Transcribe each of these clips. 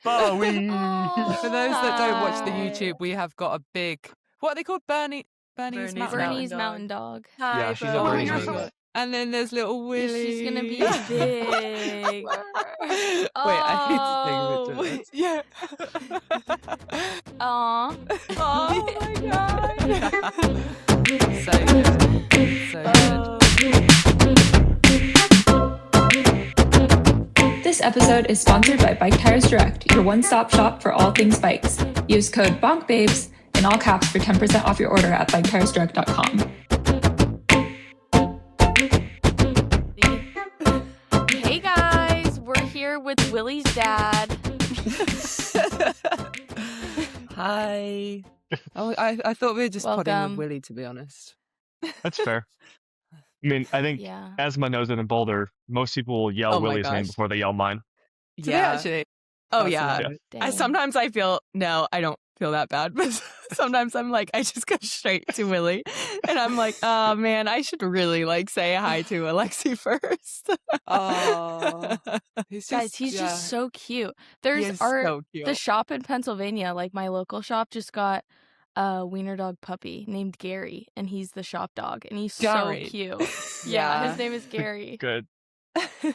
Bowie. For those that don't watch the YouTube, we have got a big, what are they called? Bernie's Mountain Dog. Hi, Yeah, she's a Bo. Bernie Oh my Mountain God. Dog. And then there's little Willie. She's gonna be big. Wait, I need to take a Yeah. Aw. Oh my god. So good. So good. This episode is sponsored by Bike Tires Direct, your one-stop shop for all things bikes. Use code Bonk Babes in all caps for 10% off your order at biketiresdirect.com. Hey guys, we're here with Willie's dad. Hi. Oh, I thought we were just podding Welcome. with Willie, to be honest. That's fair. I mean, I think Yeah. Esma knows it in Boulder. Most people will yell Oh my Willie's name gosh. before they yell mine. Do they actually? Oh yeah. Yeah. Dang. Sometimes I feel I don't feel that bad, but sometimes I'm like, I just go straight to Willie, and I'm like, oh man, I should really say hi to Alexey first. Oh, he's Guys, he's yeah. just so cute. He There's is so cute. the shop in Pennsylvania, like my local shop, just got a wiener dog puppy named Gary, and he's the shop dog, and he's Gary. so cute. Yeah. His name is Gary. Good.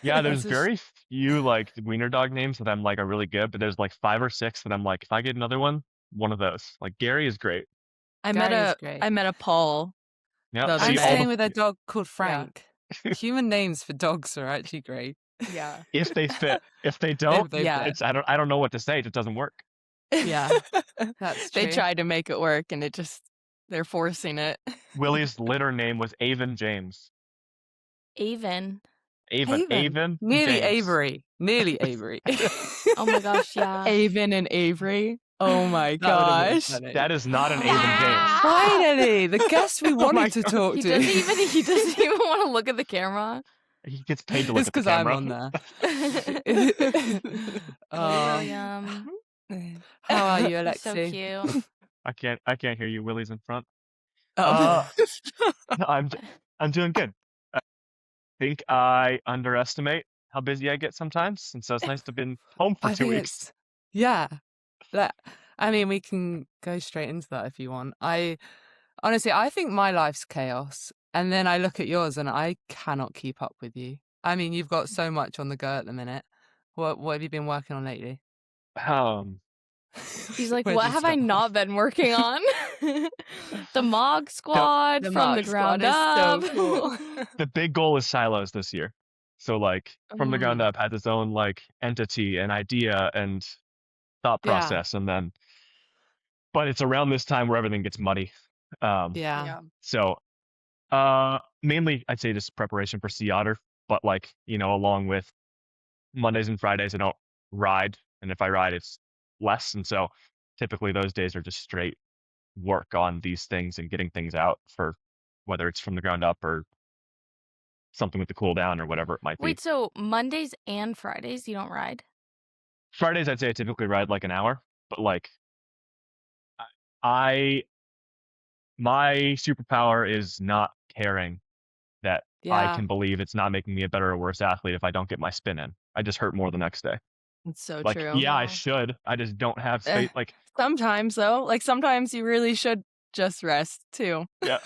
Yeah, there's That's very few wiener dog names that I'm are really good, but there's 5 or 6 that I'm if I get another one of those. Gary is great. I Gary is met great. a Paul. Yeah, The other I'm day. staying with a dog called Frank. Human names for dogs are actually great. Yeah. if they fit. If they don't, They Yeah. fit. it's I don't know what to say. It just doesn't work. Yeah. That's They true. tried to make it work, and they're forcing it. Willie's litter name was Avon James. Avon. Avon. Nearly James. Avery. Nearly Avery. Oh my gosh, yeah. Avon and Avery. Oh my That would've been gosh. funny. That is not an Avon James. Finally, the guest we my wanted to God. talk He to. doesn't even want to look at the camera. He gets paid to look It's at the because I'm camera. on there. Oh, Oh, William. how are you, He's so Alexey? cute. I can't hear you. Willie's in front. Oh. No, I'm doing good. I think I underestimate how busy I get sometimes, and so it's nice to have been home for I 2 think weeks. it's yeah. I mean, we can go straight into that if you want. Honestly, I think my life's chaos, and then I look at yours, and I cannot keep up with you. I mean, you've got so much on the go at the minute. What have you been working on lately? He's like, Where'd what you have I start? not been working on? The Mog Squad The from Mog the ground Squad up. is so cool. The big goal is silos this year. So from the ground up has its own entity and idea and thought Yeah. process, and then but it's around this time where everything gets muddy. Yeah. So mainly I'd say just preparation for Sea Otter, but along with Mondays and Fridays I don't ride, and if I ride it's less, and so typically those days are just straight work on these things and getting things out for whether it's from the ground up or something with the cool down or whatever it might be. Wait, so Mondays and Fridays you don't ride? Fridays I'd say I typically ride an hour, but my superpower is not caring that I Yeah. can believe it's not making me a better or worse athlete if I don't get my spin in. I just hurt more the next day. It's so Like, true. yeah, I Wow. should. I just don't have space. Like, Sometimes though, sometimes you really should just rest too. yeah.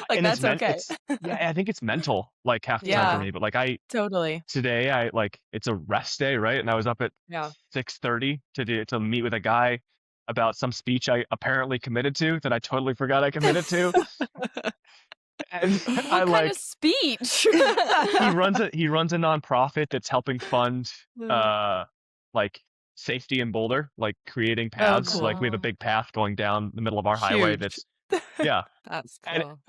Like And that's okay. Yeah, I think it's mental, half the time Yeah. for me. But Totally. today, it's a rest day, right? And I was up at Yeah. 6:30 to meet with a guy about some speech I apparently committed to that I totally forgot I committed to. And What kind of speech? he runs a nonprofit that's helping fund safety in Boulder, creating paths. cool. We have a big path going down the middle of our highway Huge. that's That's And- cool.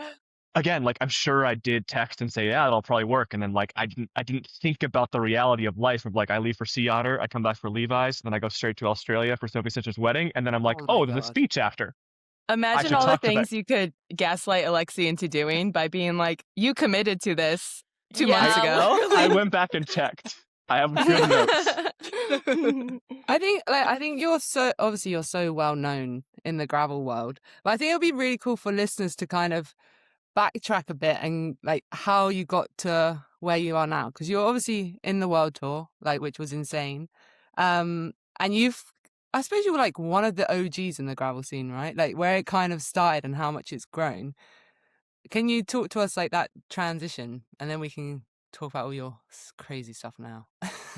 again, I'm sure I did text and say, yeah, it'll probably work. And then I didn't think about the reality of life of I leave for Sea Otter, I come back for Levi's, then I go straight to Australia for Sophie Citra's wedding, and then I'm Oh my there's a God. speech after. Imagine should all the talk to that- things you could gaslight Alexey into doing by being like, you committed to this 2 Yeah, months ago. I went back and checked. I have good notes. I think you're so well known in the gravel world, but I think it'll be really cool for listeners to kind of backtrack a bit and how you got to where you are now, because you're obviously in the world tour, which was insane. And And I suppose you were like one of the OGs in the gravel scene, right? Like where it kind of started and how much it's grown. Can you talk to us like that transition, and then we can talk about all your crazy stuff now?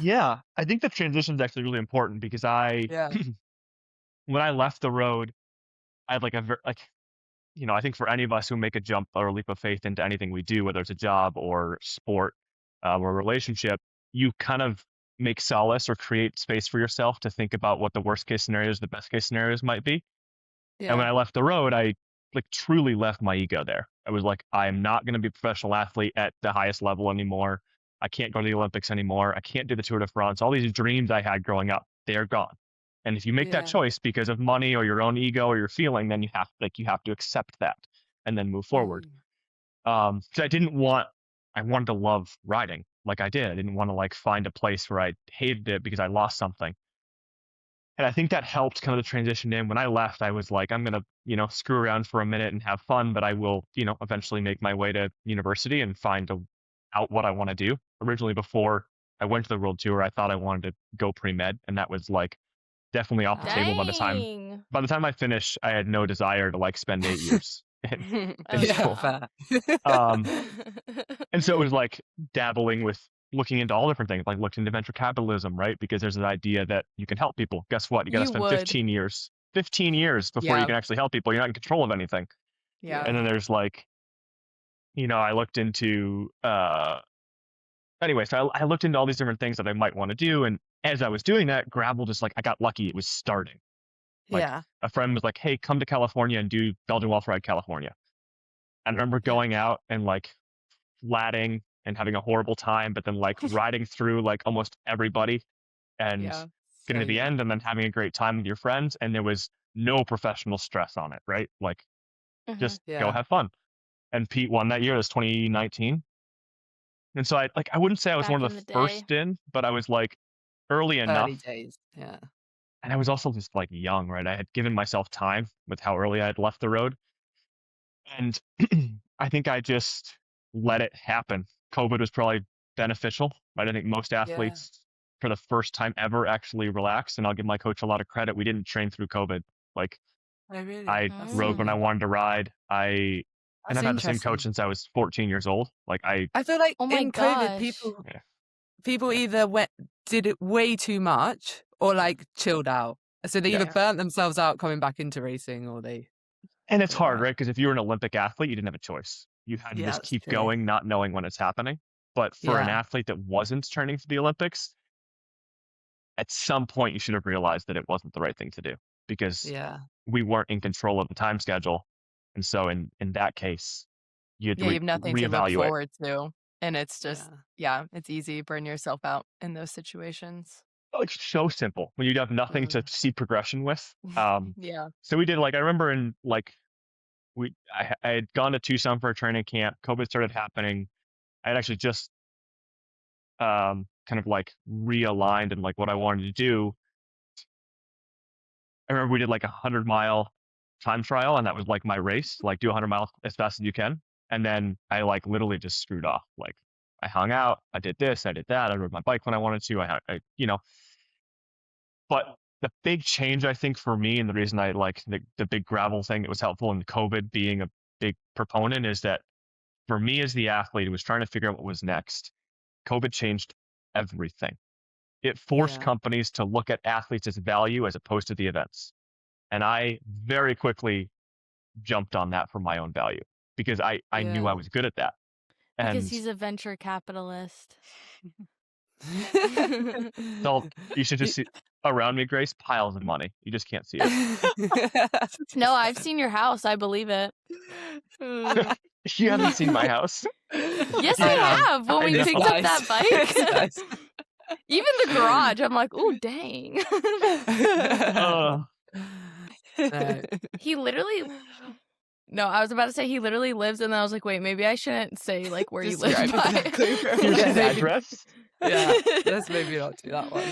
Yeah, I think the transition is actually really important because Yeah. when I left the road, I had like I think for any of us who make a jump or a leap of faith into anything we do, whether it's a job or sport or a relationship, you kind of make solace or create space for yourself to think about what the worst case scenarios, the best case scenarios might be. And when I left the road, I like truly left my ego there. I was like, I am not going to be a professional athlete at the highest level anymore. I can't go to the Olympics anymore. I can't do the Tour de France. All these dreams I had growing up, they're gone. And if you make that Yeah. choice because of money or your own ego or your feeling, then you have to accept that and then move forward. So I wanted to love riding like I did. I didn't want to like find a place where I hated it because I lost something. And I think that helped kind of the transition in. When I left, I was like, I'm going to, screw around for a minute and have fun, but I will, eventually make my way to university and find out what I want to do. Originally, before I went to the world tour, I thought I wanted to go pre-med, and that was like definitely off the table by the time. Dang. By the time I finished, I had no desire to like spend 8 years in school. Fair. And so it was like dabbling with looking into all different things, like looked into venture capitalism, right? Because there's an idea that you can help people. Guess what? You got to You spend would. 15 years before Yeah. you can actually help people. You're not in control of anything. Yeah. And then there's like, I looked into, anyway, so I looked into all these different things that I might want to do. And as I was doing that, gravel just like, I got lucky. It was starting. Like a friend was like, hey, come to California and do Belgian Wealth Ride California. And I remember going out and like flatting and having a horrible time, but then like riding through like almost everybody and Yeah. getting to the end and then having a great time with your friends. And there was no professional stress on it, right? Like just go have fun. And Pete won that year. It was 2019. And so I wouldn't say I was Back one of in the the first in, but I was like early enough. Early days. Yeah. And I was also just like young, right? I had given myself time with how early I had left the road. And I think I just let it happen. COVID was probably beneficial, right? I think most athletes for the first time ever actually relaxed. And I'll give my coach a lot of credit. We didn't train through COVID. Like Really? I That's rode when I wanted to ride. And That's I've had the same interesting. coach since I was 14 years old. Like I feel like Oh my in COVID, gosh. people either did it way too much or like chilled out. So they either burnt themselves out coming back into racing, or they. And it's Yeah. hard, right? Because if you were an Olympic athlete, you didn't have a choice. You had to just that's keep true. going, not knowing when it's happening. But for an Yeah. athlete that wasn't training for the Olympics, at some point you should have realized that it wasn't the right thing to do because we weren't in control of the time schedule. And so in that case, you had to you have nothing to look reevaluate. forward to. And it's just, it's easy. Burn yourself out in those situations. It's so simple when you have nothing to see progression with. Yeah. So we did I remember in I had gone to Tucson for a training camp. COVID started happening. I had actually just kind of like realigned and like what I wanted to do. I remember we did like 100-mile time trial, and that was like my race, like do 100 miles as fast as you can. And then I like literally just screwed off. Like I hung out, I did this, I did that. I rode my bike when I wanted to. But the big change, I think, for me, and the reason I like the big gravel thing that was helpful in COVID being a big proponent is that for me as the athlete who was trying to figure out what was next, COVID changed everything. It forced companies to look at athletes as value as opposed to the events. And I very quickly jumped on that for my own value because I knew I was good at that. Because he's a venture capitalist. So you should just see around me, Grace, piles of money. You just can't see it. No, I've seen your house. I believe it. You haven't seen my house. Yes, I have. When we picked up that bike. Even the garage, I'm like, ooh, dang. He literally. No, I was about to say he literally lives, and then I was like, wait, maybe I shouldn't say like where you live. Here's his address. Yeah, let's maybe not do that one.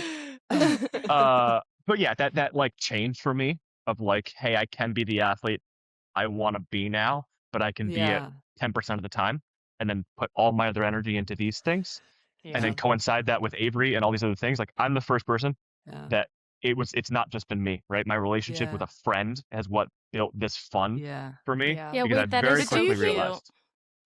But yeah, that like changed for me of like, hey, I can be the athlete I want to be now, but I can be it 10% of the time, and then put all my other energy into these things, and then coincide that with Avery and all these other things. Like I'm the first person that it's not just been me, right? My relationship with a friend has what built this fun Yeah. for me Yeah, because I wait, that very is so quickly cute. realized.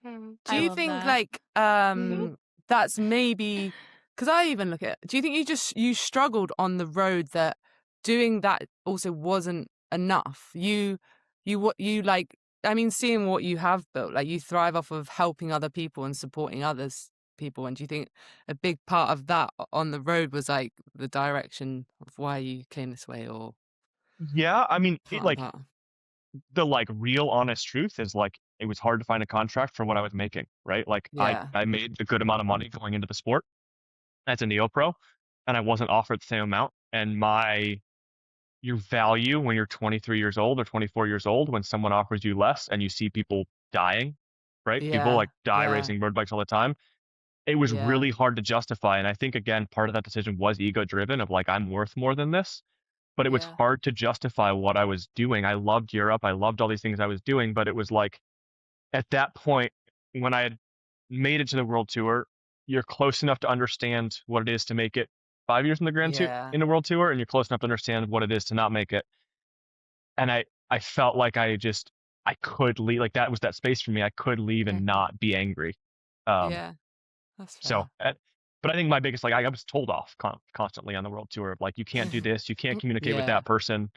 Mm, Do I you love think that. like that's maybe because I even look at do you think you struggled on the road that doing that also wasn't enough? What you like I mean seeing what you have built, like you thrive off of helping other people and supporting others people, and do you think a big part of that on the road was like the direction of why you came this way or Yeah, I mean, part of that? the like real honest truth is like it was hard to find a contract for what I was making, right? Like Yeah. I made a good amount of money going into the sport as a neo pro, and I wasn't offered the same amount. And your value when you're 23 years old or 24 years old, when someone offers you less and you see people dying, right? People Yeah. like die Yeah. racing road bikes all the time. It was Yeah. really hard to justify. And I think again, part of that decision was ego driven of like, I'm worth more than this. But it was Yeah. hard to justify what I was doing. I loved Europe. I loved all these things I was doing, but it was like at that point when I had made it to the world tour, you're close enough to understand what it is to make it 5 years in the Yeah. in the world tour, and you're close enough to understand what it is to not make it. And I felt like I could leave, like that was that space for me. I could leave and not be angry. Yeah. That's So, fair. but I think my biggest, like I was told off constantly on the world tour of like, you can't do this, you can't communicate with Yeah. that person.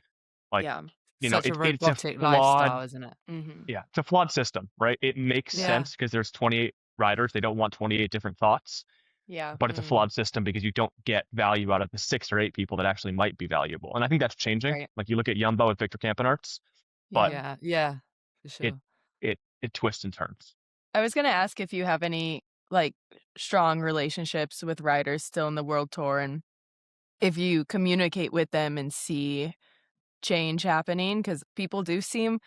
Like, Yeah. Such a it's a robotic flawed, lifestyle, isn't it? Mm-hmm. yeah, it's a flawed system, right? It makes Yeah. sense because there's 28 riders. They don't want 28 different thoughts, Yeah. but it's a flawed system because you don't get value out of the 6 or 8 people that actually might be valuable. And I think that's changing. Right. Like you look at Jumbo with Victor Campenarts, but Yeah. Yeah. For sure. it twists and turns. I was gonna ask if you have any like strong relationships with riders still in the world tour, and if you communicate with them and see change happening, because people do seem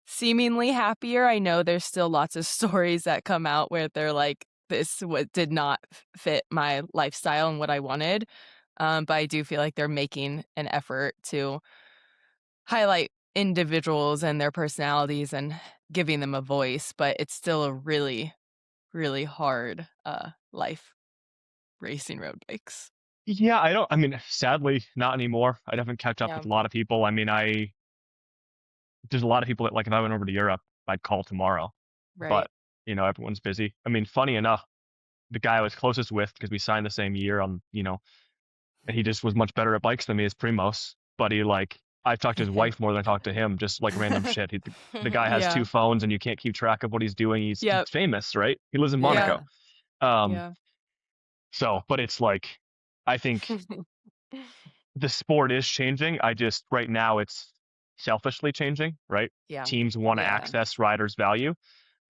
seemingly happier. I know there's still lots of stories that come out where they're like, this did not fit my lifestyle and what I wanted. But I do feel like they're making an effort to highlight individuals and their personalities and giving them a voice, but it's still a really, really hard life racing road bikes. Yeah, I mean, sadly, not anymore. I haven't kept up with a lot of people. I mean, there's a lot of people that like if I went over to Europe, I'd call tomorrow. Right. But, everyone's busy. I mean, funny enough, the guy I was closest with, because we signed the same year on, and he just was much better at bikes than me as Primos. But I've talked to his wife more than I talked to him, just like random shit. The guy has Yeah. 2 phones and you can't keep track of what he's doing. He's famous, right? He lives in Monaco. Yeah. So, but it's like, I think the sport is changing. Right now it's selfishly changing, right? Yeah. Teams want to Yeah. access riders' value.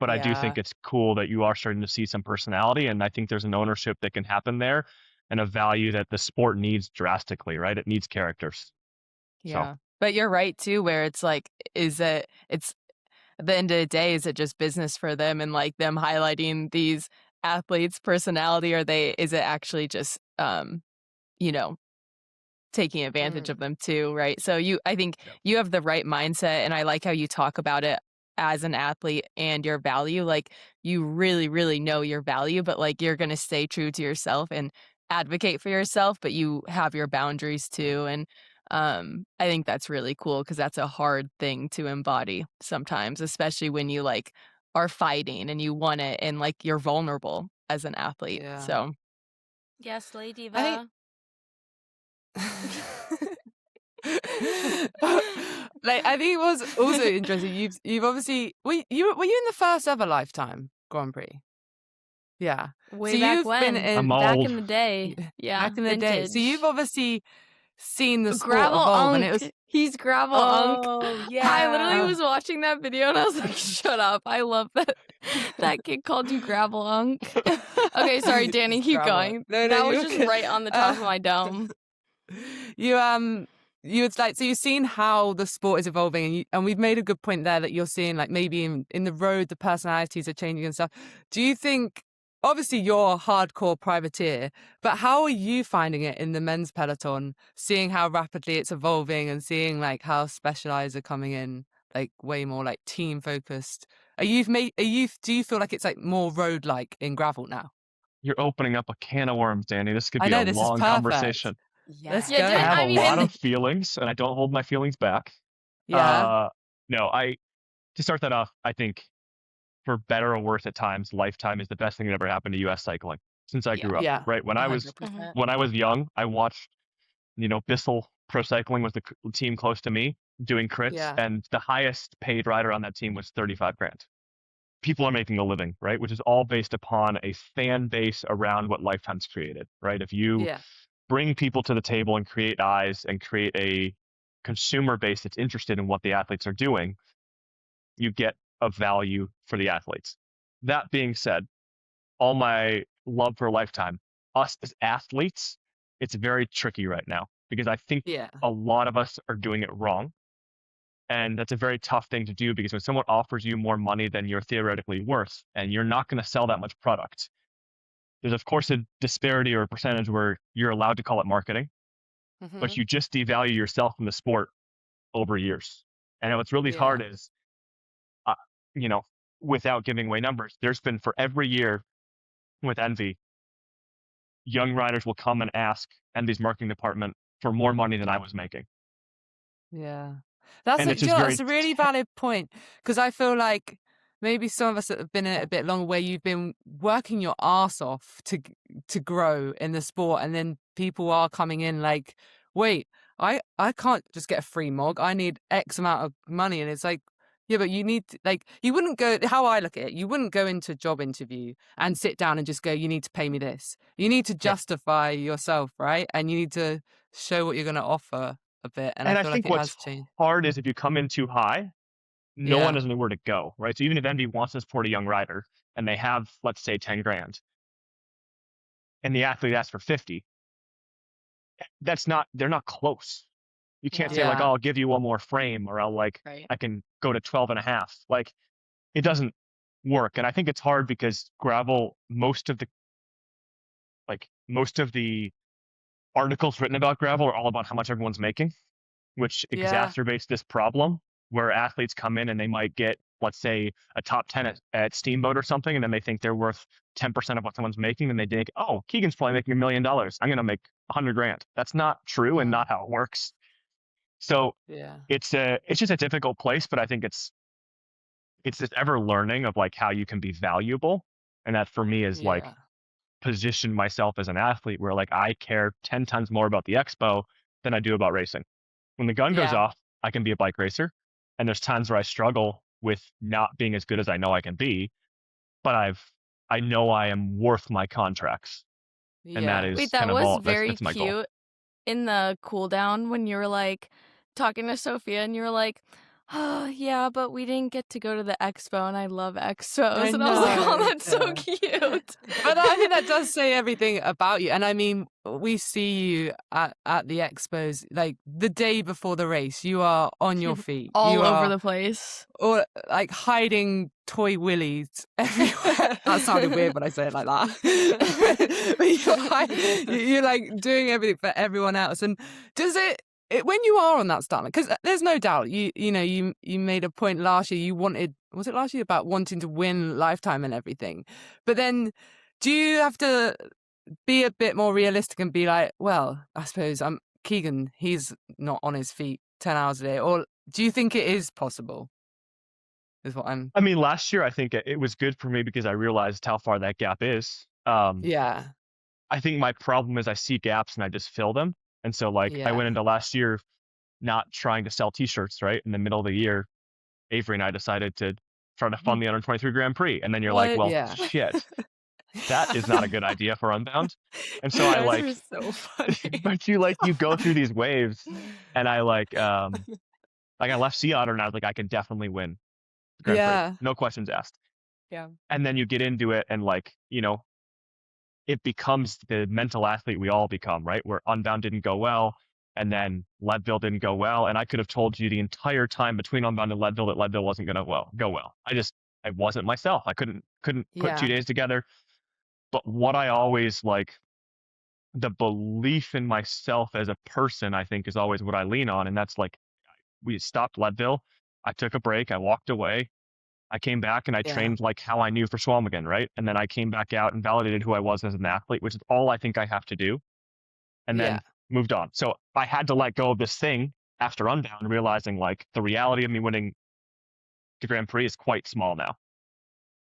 But I do think it's cool that you are starting to see some personality. And I think there's an ownership that can happen there and a value that the sport needs drastically, right? It needs characters. Yeah. But you're right too, where it's like, it's at the end of the day, is it just business for them and like them highlighting these athletes' personality, or is it actually just taking advantage of them too, right? So I think you have the right mindset, and I like how you talk about it as an athlete and your value. Like you really, really know your value, but like you're gonna stay true to yourself and advocate for yourself, but you have your boundaries too. And I think that's really cool because that's a hard thing to embody sometimes, especially when you like are fighting and you want it and like you're vulnerable as an athlete. Yeah. So Yes, Lady Diva. I think I think it was also interesting. You've obviously were you in the first ever Lifetime Grand Prix? Yeah. Way So back you've when. been in I'm Back old. in the day. Yeah. back in the day. So you've obviously seen the sport Gravel evolve, Unk. and it was He's Gravel Unk. Oh, I literally yeah. was watching that video and I was like, shut up. I love that that kid called you Gravel Unk. Okay, sorry, Danny, It's keep gravel. going. No, That was you're just okay. right on the top of my dome. It's like, so you've seen how the sport is evolving, and we've made a good point there that you're seeing like maybe in the road the personalities are changing and stuff. Do you think, obviously you're a hardcore privateer, but how are you finding it in the men's peloton, seeing how rapidly it's evolving and seeing like how specialized are coming in, like way more like team focused? Do you feel like it's like more road like in gravel now? You're opening up a can of worms, Danny. This could I be know, a this is long perfect. conversation. Let's Yeah, go. I have I a mean, lot and of feelings, and I don't hold my feelings back. Yeah. No, to start that off, I think for better or worse at times, Lifetime is the best thing that ever happened to U.S. cycling since I grew up. Yeah. Right when I was 100%. when I was young, I watched Bissell Pro Cycling was the team close to me doing crits, Yeah. and the highest paid rider on that team was 35 grand. People are making a living, right? Which is all based upon a fan base around what Lifetime's created, right? If you Yeah. bring people to the table and create eyes and create a consumer base that's interested in what the athletes are doing, you get a value for the athletes. That being said, all my love for Lifetime, us as athletes, it's very tricky right now because I think Yeah. a lot of us are doing it wrong. And that's a very tough thing to do because when someone offers you more money than you're theoretically worth and you're not going to sell that much product, there's of course a disparity or a percentage where you're allowed to call it marketing, but you just devalue yourself in the sport over years. And what's really Yeah. hard is, uh, you know, without giving away numbers, there's been for every year with Envy, young riders will come and ask Envy's marketing department for more money than I was making. Yeah. That's And a, it's do you just know, very, that's a really valid point because I feel like maybe some of us that have been in it a bit longer where you've been working your ass off to grow in the sport and then people are coming in like, wait, I can't just get a free mog. I need X amount of money. And it's like, yeah, but you need to, like, you wouldn't go, how I look at it, you wouldn't go into a job interview and sit down and just go, you need to pay me this. You need to justify yourself, right? And you need to show what you're going to offer a bit. And I and I feel like think it what's has changed. hard is if you come in too high, no one Yeah. has anywhere to go, right? So even if Envy wants to support a young rider and they have, let's say, 10 grand, and the athlete asks for 50, they're not close. You can't say like, Yeah. oh, I'll give you one more frame or Right. I can go to 12 and a half. Like it doesn't work. And I think it's hard because gravel, most of the articles written about gravel are all about how much everyone's making, which Yeah. exacerbates this problem where athletes come in and they might get, let's say, a top 10 at Steamboat or something, and then they think they're worth 10% of what someone's making, and they think, oh, Keegan's probably making $1 million. I'm going to make 100 grand. That's not true and not how it works. So Yeah. it's just a difficult place, but I think it's this ever learning of like how you can be valuable. And that for me is like Yeah. position myself as an athlete where like I care 10 times more about the expo than I do about racing. When the gun goes Yeah. off, I can be a bike racer. And there's times where I struggle with not being as good as I know I can be, but I know I am worth my contracts. And that Yeah. is wait, that kind of was all very that's my goal. cute in the cool down when you were like talking to Sophia and you were like, oh yeah, but we didn't get to go to the expo and I love expos. I And I was like, oh, know. that's so Yeah. cute. But I think that does say everything about you. And I mean, we see you at the expos, like the day before the race, you are on your feet. All you over are, the place. or like hiding toy willies everywhere. That sounded weird when I say it like that. But you're like doing everything for everyone else. And does it when you are on that start, because there's no doubt you made a point last year, you wanted, was it last year, about wanting to win Lifetime and everything, but then do you have to be a bit more realistic and be like, well, I suppose Keegan, he's not on his feet 10 hours a day, or do you think it is possible is what I'm I mean, last year I think it was good for me because I realized how far that gap is. yeah I think my problem is I see gaps and I just fill them. And so like I yeah went into last year not trying to sell t-shirts, right? In the middle of the year, Avery and I decided to try to fund the under 23 Grand Prix. And then you're like, What? well, yeah shit, that is not a good idea for Unbound. And so You I guys like, are so funny. but you go through these waves and I like I left Sea Otter and I was like, I can definitely win the Grand Prix. Yeah. No questions asked. Yeah. And then you get into it and like, it becomes the mental athlete we all become, right? Where Unbound didn't go well, and then Leadville didn't go well. And I could have told you the entire time between Unbound and Leadville that Leadville wasn't going to go well. I wasn't myself. I couldn't put Yeah. 2 days together. But what I always like, the belief in myself as a person, I think is always what I lean on. And that's like, we stopped Leadville. I took a break. I walked away. I came back and I Yeah. trained like how I knew for Swamigan, right? And then I came back out and validated who I was as an athlete, which is all I think I have to do. And then moved on. So I had to let go of this thing after Unbound, realizing like the reality of me winning the Grand Prix is quite small now,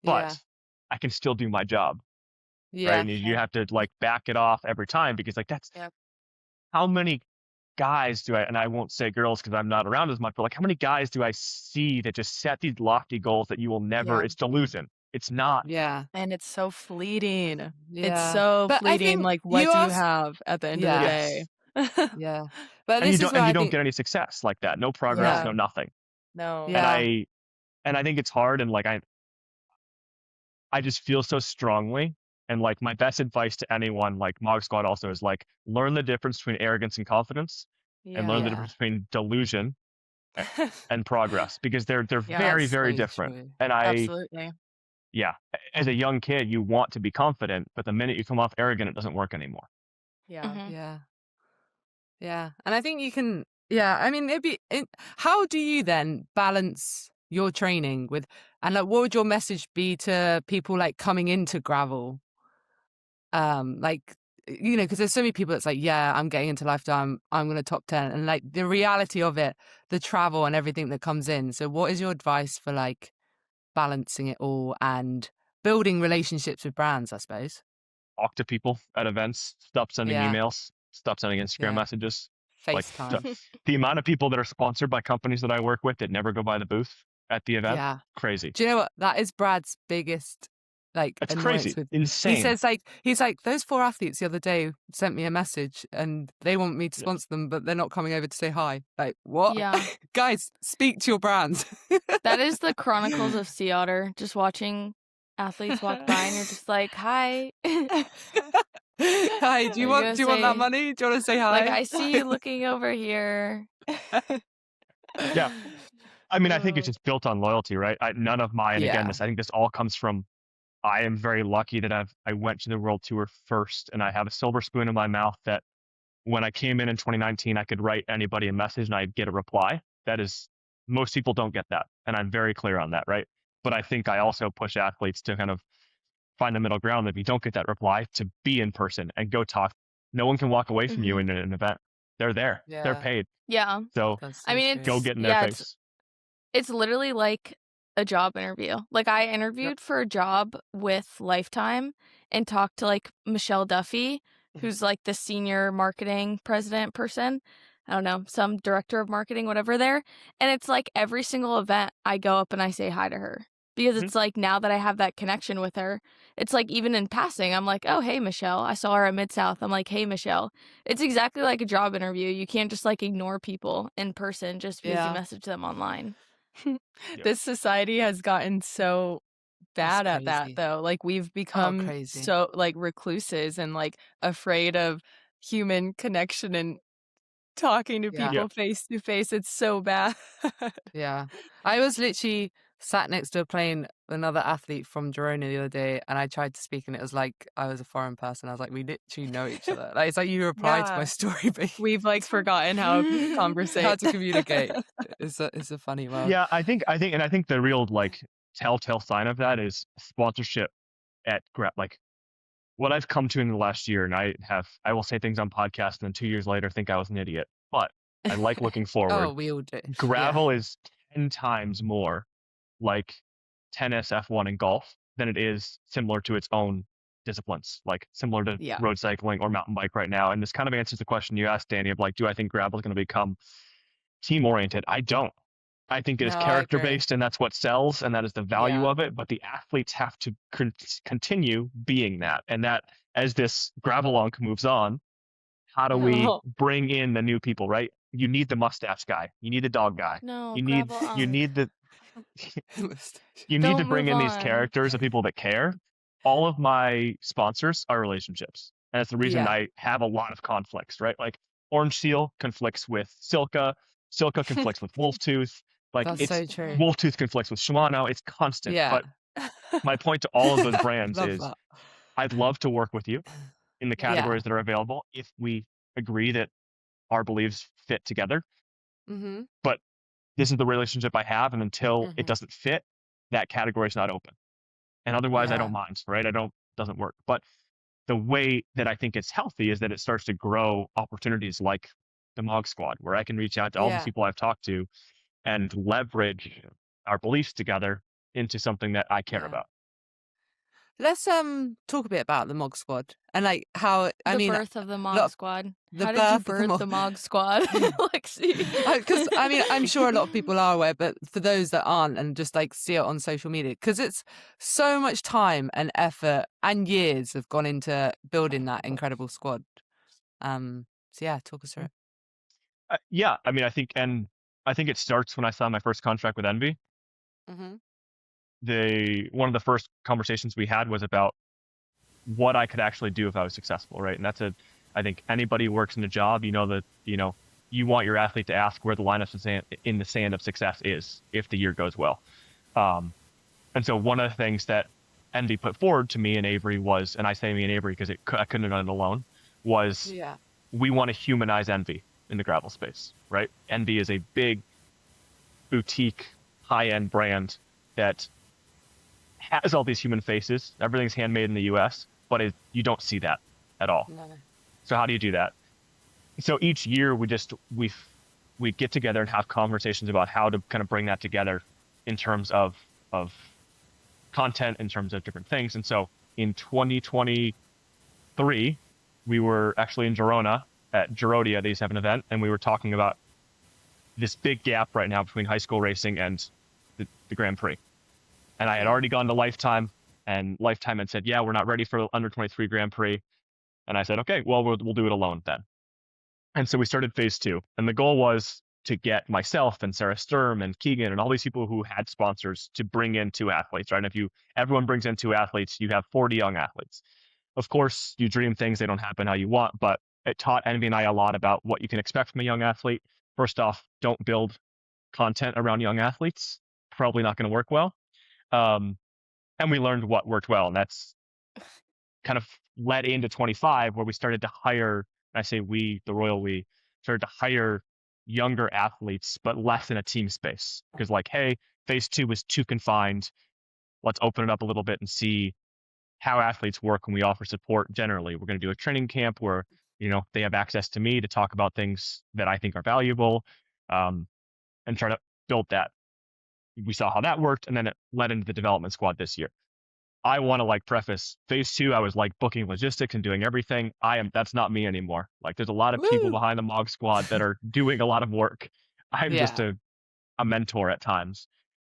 Yeah. but I can still do my job, right? Yeah. And you have to like back it off every time, because like that's Yep. how many guys do I, and I won't say girls because I'm not around as much, but like how many guys do I see that just set these lofty goals that you will never, Yeah. it's delusion. It's not. Yeah. And it's so fleeting. It's Yeah. so But I fleeting. think Like, what you do you asked. have at the end of the Yeah. day? Yeah. But And this is where you I don't think. get any success like that. No progress, Yeah. no nothing. No. Yeah. And I think it's hard, and like I just feel so strongly. And like my best advice to anyone, like Mog Squad also, is like learn the difference between arrogance and confidence, and learn the Yeah. difference between delusion and progress, because they're Yeah, very, That's very so different. true. And Absolutely. as a young kid, you want to be confident, but the minute you come off arrogant, it doesn't work anymore. Yeah. Mhm. Yeah. Yeah. And I think you can. Yeah. I mean, how do you then balance your training with, and like, what would your message be to people like coming into gravel? Like, you know, because there's so many people that's like, yeah, I'm getting into lifetime, I'm going to top 10. And like the reality of it, the travel and everything that comes in. So what is your advice for like balancing it all and building relationships with brands, I suppose? Talk to people at events. Stop sending Yeah. emails. Stop sending Instagram Yeah. messages. Like FaceTime. the amount of people that are sponsored by companies that I work with that never go by the booth at the event, Yeah. crazy. Do you know what? That is Brad's biggest like That's annoyance crazy. with. Insane. He says like he's like, those 4 athletes the other day sent me a message and they want me to Yeah. sponsor them, but they're not coming over to say hi. Like, what? Yeah. Guys, speak to your brands. That is the Chronicles of Sea Otter. Just watching athletes walk by and you're just like, hi. Hi, do you Are you want gonna that say- money? Do you want to say hi? Like, I see you looking over here. Yeah. I mean, I think it's just built on loyalty, right? None of my, and again, Yeah. I think this all comes from, I am very lucky that I went to the World Tour first, and I have a silver spoon in my mouth that when I came in 2019, I could write anybody a message and I'd get a reply. That is, most people don't get that. And I'm very clear on that, right? But I think I also push athletes to kind of find the middle ground. If you don't get that reply, to be in person and go talk. No one can walk away from you in an event. They're there. They're Yeah. paid. Yeah. So That's so I mean, true. go get in their face. It's literally like a job interview. Like, I interviewed for a job with Lifetime and talked to like Michelle Duffy, who's like the senior marketing president person. I don't know, some director of marketing, whatever there. And it's like every single event I go up and I say hi to her, because it's like, now that I have that connection with her, it's like even in passing, I'm like, oh, hey, Michelle. I saw her at Mid-South. I'm like, hey, Michelle. It's exactly like a job interview. You can't just like ignore people in person just because Yeah. you message them online. This society has gotten so bad at that, crazy. though. Like, we've become crazy. so like recluses and like afraid of human connection and talking to Yeah. people face to face. It's so bad. Yeah. I was literally sat next to a plane with another athlete from Girona the other day, and I tried to speak, and it was like I was a foreign person. I was like, we literally know each other. Like, it's like you replied to my Yeah. story, but We've like forgotten how to conversate. how to communicate. It's a funny world. Yeah, I think the real like telltale sign of that is sponsorship at like what I've come to in the last year. And I will say things on podcasts and then 2 years later think I was an idiot, but I like looking forward. Oh, we all do. Gravel is 10 times more like tennis, F1, and golf than it is similar to its own disciplines, like similar to Yeah. road cycling or mountain bike right now. And this kind of answers the question you asked, Danny, of like, do I think gravel is going to become team oriented? I don't. I think it is No, I character agree. based, and that's what sells, and that is the value Yeah. of it. But the athletes have to continue being that, and that as this gravelonk moves on, how do we No. bring in the new people? Right? You need the mustache guy. You need the dog guy. No, You need the you need to Don't bring move in these on. characters of people that care. All of my sponsors are relationships. And that's the reason Yeah. I have a lot of conflicts, right? Like Orange Seal conflicts with Silka. Silka conflicts with Wolf Tooth. Like That's it's so true. Wolf Tooth conflicts with Shimano. It's constant. Yeah. But my point to all of those brands Love is that. I'd love to work with you in the Yeah. categories that are available if we agree that our beliefs fit together. Mm-hmm. But this is the relationship I have, and until Mhm. it doesn't fit, that category is not open. And otherwise, I Yeah. don't mind, right? Doesn't work. But the way that I think it's healthy is that it starts to grow opportunities like the Mog Squad, where I can reach out to all these Yeah. people I've talked to and leverage our beliefs together into something that I care Yeah. about. Let's talk a bit about the Mog Squad and like how The birth of the Mog Squad. the How did you birth of the birth Mog. the Mog Squad, Lexi? Because I mean, I'm sure a lot of people are aware, but for those that aren't and just like see it on social media, because it's so much time and effort and years have gone into building that incredible squad. So yeah, talk us through it. Yeah, I mean, I think it starts when I signed my first contract with Envy. Mm-hmm. One of the first conversations we had was about what I could actually do if I was successful, right? And I think anybody who works in a job, you know, you want your athlete to ask where the line of in the sand of success is if the year goes well. And so one of the things that Envy put forward to me and Avery was, and I say me and Avery because I couldn't have done it alone, was we want to humanize Envy in the gravel space, right? Envy is a big boutique high-end brand that has all these human faces. Everything's handmade in the US, but you don't see that at all. No. So how do you do that? So each year we get together and have conversations about how to kind of bring that together in terms of content, in terms of different things. And so in 2023, we were actually in Girona at Girodia. They used to have an event, and we were talking about this big gap right now between high school racing and the Grand Prix. And I had already gone to Lifetime, and Lifetime had said, yeah, we're not ready for under 23 Grand Prix. And I said, okay, well, we'll do it alone then. And so we started phase 2. And the goal was to get myself and Sarah Sturm and Keegan and all these people who had sponsors to bring in 2 athletes, right? And if everyone brings in 2 athletes, you have 40 young athletes. Of course, you dream things, they don't happen how you want, but it taught Envy and I a lot about what you can expect from a young athlete. First off, don't build content around young athletes. Probably not going to work well. And we learned what worked well. And that's kind of led into 25, where we started to hire, I say we, the royal we, started to hire younger athletes, but less in a team space. Because like, hey, phase 2 was too confined. Let's open it up a little bit and see how athletes work when we offer support generally. We're going to do a training camp where, they have access to me to talk about things that I think are valuable, and try to build that. We saw how that worked, and then it led into the development squad this year. I want to preface phase 2. I was booking logistics and doing everything. That's not me anymore. There's a lot of people behind the Mog Squad that are doing a lot of work. I'm just a mentor at times.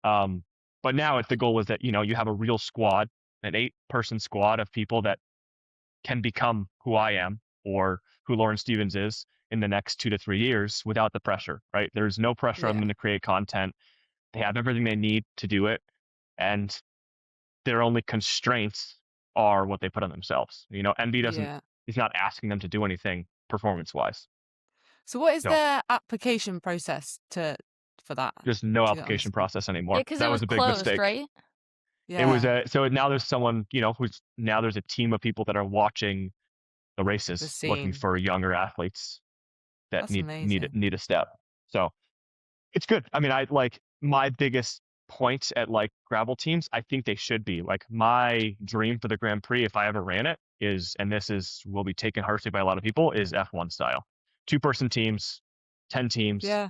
But now the goal is that, you have a real squad, an 8-person squad of people that can become who I am or who Lauren Stevens is in the next 2 to 3 years without the pressure, right? There's no pressure on them to create content. They have everything they need to do it. And their only constraints are what they put on themselves. Envy is not asking them to do anything performance-wise. So what is their application process for that? There's no application process anymore. Yeah, because that it was a big closed, mistake. right? Yeah. It was so now there's someone, there's a team of people that are watching the races, looking for younger athletes that need a step. So it's good. I mean, my biggest points at gravel teams, I think they should be my dream for the Grand Prix, if I ever ran it, is, and will be taken harshly by a lot of people, is F1 style. 2-person teams, 10 teams. Yeah.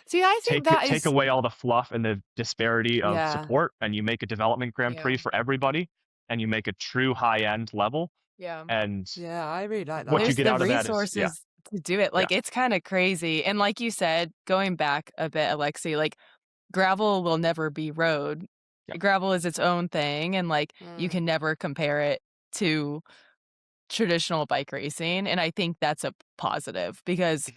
See, I think take away all the fluff and the disparity of support, and you make a development Grand Prix for everybody, and you make a true high-end level. Yeah. And I really like that. What you get out of that is resources to do it. It's kind of crazy. And like you said, going back a bit, Alexey, gravel will never be road. Yeah. Gravel is its own thing, and you can never compare it to traditional bike racing. And I think that's a positive because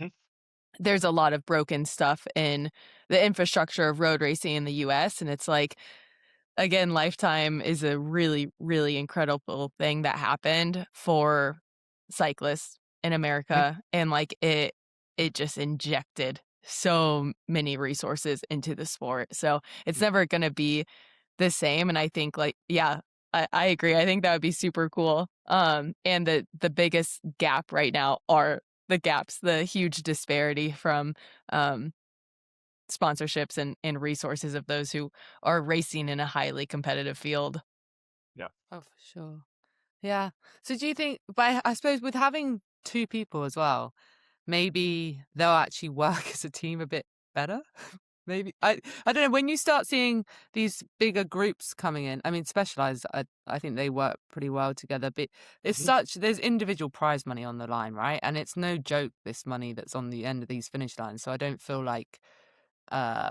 there's a lot of broken stuff in the infrastructure of road racing in the US. And it's again, Lifetime is a really, really incredible thing that happened for cyclists in America. And it just injected so many resources into the sport. So it's never going to be the same. And I think I agree. I think that would be super cool. And the biggest gap right now are the huge disparity from sponsorships and resources of those who are racing in a highly competitive field. Yeah. Oh, for sure. Yeah. So do you think, but I suppose with having 2 people as well, maybe they'll actually work as a team a bit better? Maybe. I don't know. When you start seeing these bigger groups coming in, I mean, Specialized, I think they work pretty well together, but it's there's individual prize money on the line, right? And it's no joke, this money that's on the end of these finish lines. So I don't feel like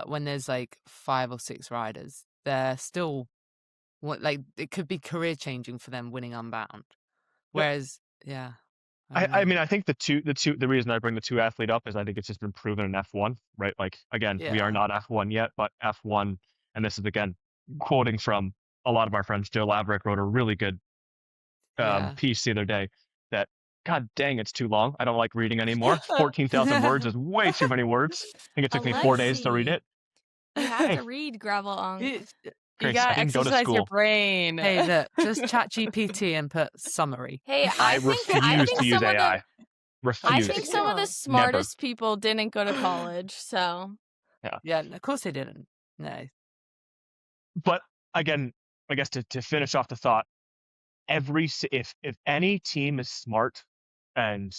when there's like 5 or 6 riders, they're still it could be career changing for them winning Unbound. Yep. Whereas, yeah, I don't I know. mean, I think the reason I bring the 2 athlete up is I think it's just been proven in F1, right? Like, again, we Yeah. are not F1 yet, but F1, and this is again quoting from a lot of our friends. Joe Laverick wrote a really good Yeah. piece the other day that, God dang, it's too long. I don't like reading anymore. 14,000 words is way too many words. I think it took me 4 days to read Alexey, it. you have Hey, to read Gravel Unk. You Grace, I gotta didn't go to exercise your school. brain. Hey, look, just chat GPT and put summary. Hey, I I think refuse to use some of the AI. I Refuse. think some of the Yeah. smartest people didn't go to college, so Yeah, of course they didn't. No. But again, I guess to finish off the thought, if any team is smart, and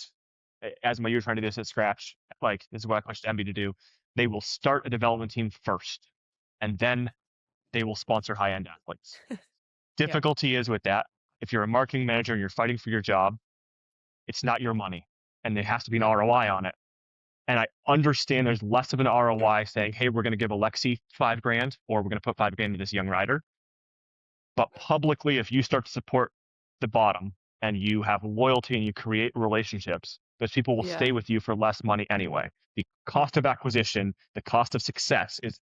as you're trying to do this at scratch, like this is what I pushed Envy to do, they will start a development team first, and then they will sponsor high-end athletes. Difficulty is with that, if you're a marketing manager and you're fighting for your job, it's not your money, and there has to be an ROI on it. And I understand there's less of an ROI saying, hey, we're going to give Alexey $5,000, or we're going to put $5,000 into this young rider. But publicly, if you start to support the bottom and you have loyalty and you create relationships, those people will stay with you for less money anyway. The cost of acquisition, the cost of success is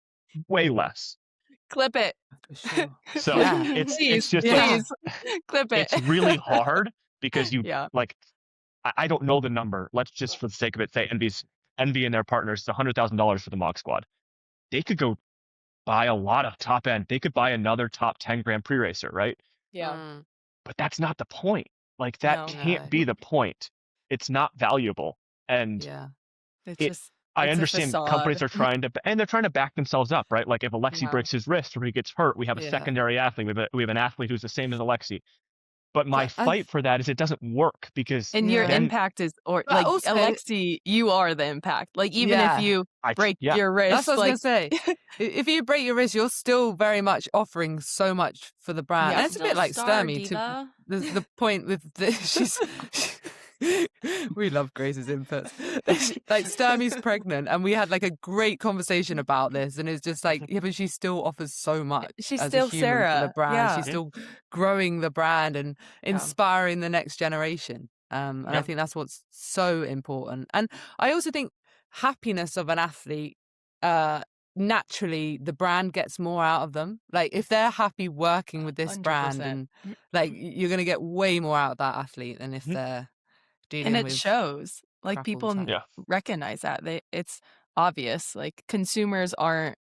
way less. Clip it. For sure. So Yeah. it's just please clip it. it's really hard because you Yeah. like I don't know the number. Let's just, for the sake of it, say Envy and their partners, it's $100,000 for the Mog Squad. They could go buy a lot of top end. They could buy another top 10 Grand Prix racer, right? Yeah. But that's not the point. Like, that No. can't No. be the point. It's not valuable. And Yeah. It's it- just I it's a understand facade. companies are trying to back themselves up, right? Like, if Alexey Yeah. breaks his wrist or he gets hurt, we have a Yeah. secondary athlete. We have an athlete who's the same as Alexey. But my But fight for that is it doesn't work, because And your then impact is, or But like also- Alexey, you are the impact. Like, even if you break your wrist, That's what I was like, going to say. If you break your wrist, you're still very much offering so much for the brand. Yeah. And it's a bit like Sturmy. Diva. The point with she's we love Grace's inputs. Like, Sturmy's pregnant, and we had like a great conversation about this, and it's just like, yeah, but she still offers so much. She's as still a human for the Sarah. brand. Yeah. She's still growing the brand and inspiring the next generation. And I think that's what's so important. And I also think happiness of an athlete, naturally the brand gets more out of them. Like, if they're happy working with this brand, 100%. and like, you're going to get way more out of that athlete than if they're dealing And it with shows. Like, crap all the people time. Yeah. recognize that. It's obvious. Like, consumers aren't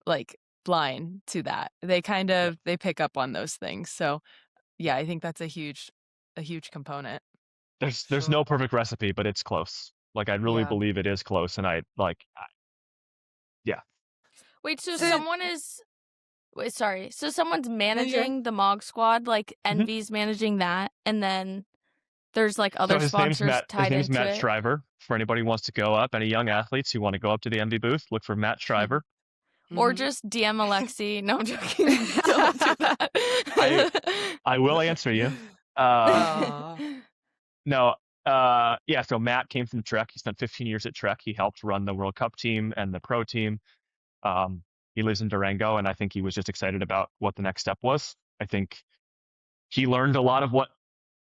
like blind to that. They kind of they pick up on those things. So yeah, I think that's a huge component. There's Sure. no perfect recipe, but it's close. Like, I really Yeah. believe it is close, and Wait, so So- someone is wait, sorry. So someone's managing the Mog Squad, like Envy's managing that, and then there's like other so his name's sponsors Matt. tied His name's into Matt it. Shriver. For anybody who wants to go up, any young athletes who want to go up to the Envy booth, look for Matt Shriver. Or Mhm. just DM Alexey. No, I'm joking. Don't do that. I will answer you. Aw. No. Yeah. So Matt came from Trek. He spent 15 years at Trek. He helped run the World Cup team and the pro team. He lives in Durango, and I think he was just excited about what the next step was. I think he learned a lot of what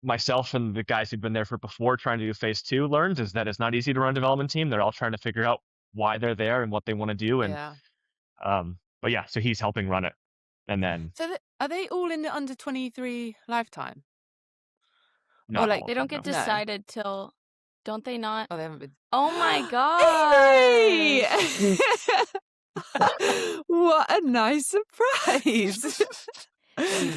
myself and the guys who've been there for before trying to do phase 2 learned, is that it's not easy to run a development team. They're all trying to figure out why they're there and what they want to do. And Yeah. but yeah, so he's helping run it. And then So are they all in the under 23 lifetime? not like, all They of don't them, get no. decided till, don't they not? Oh, they haven't been. Oh my god! What a nice surprise.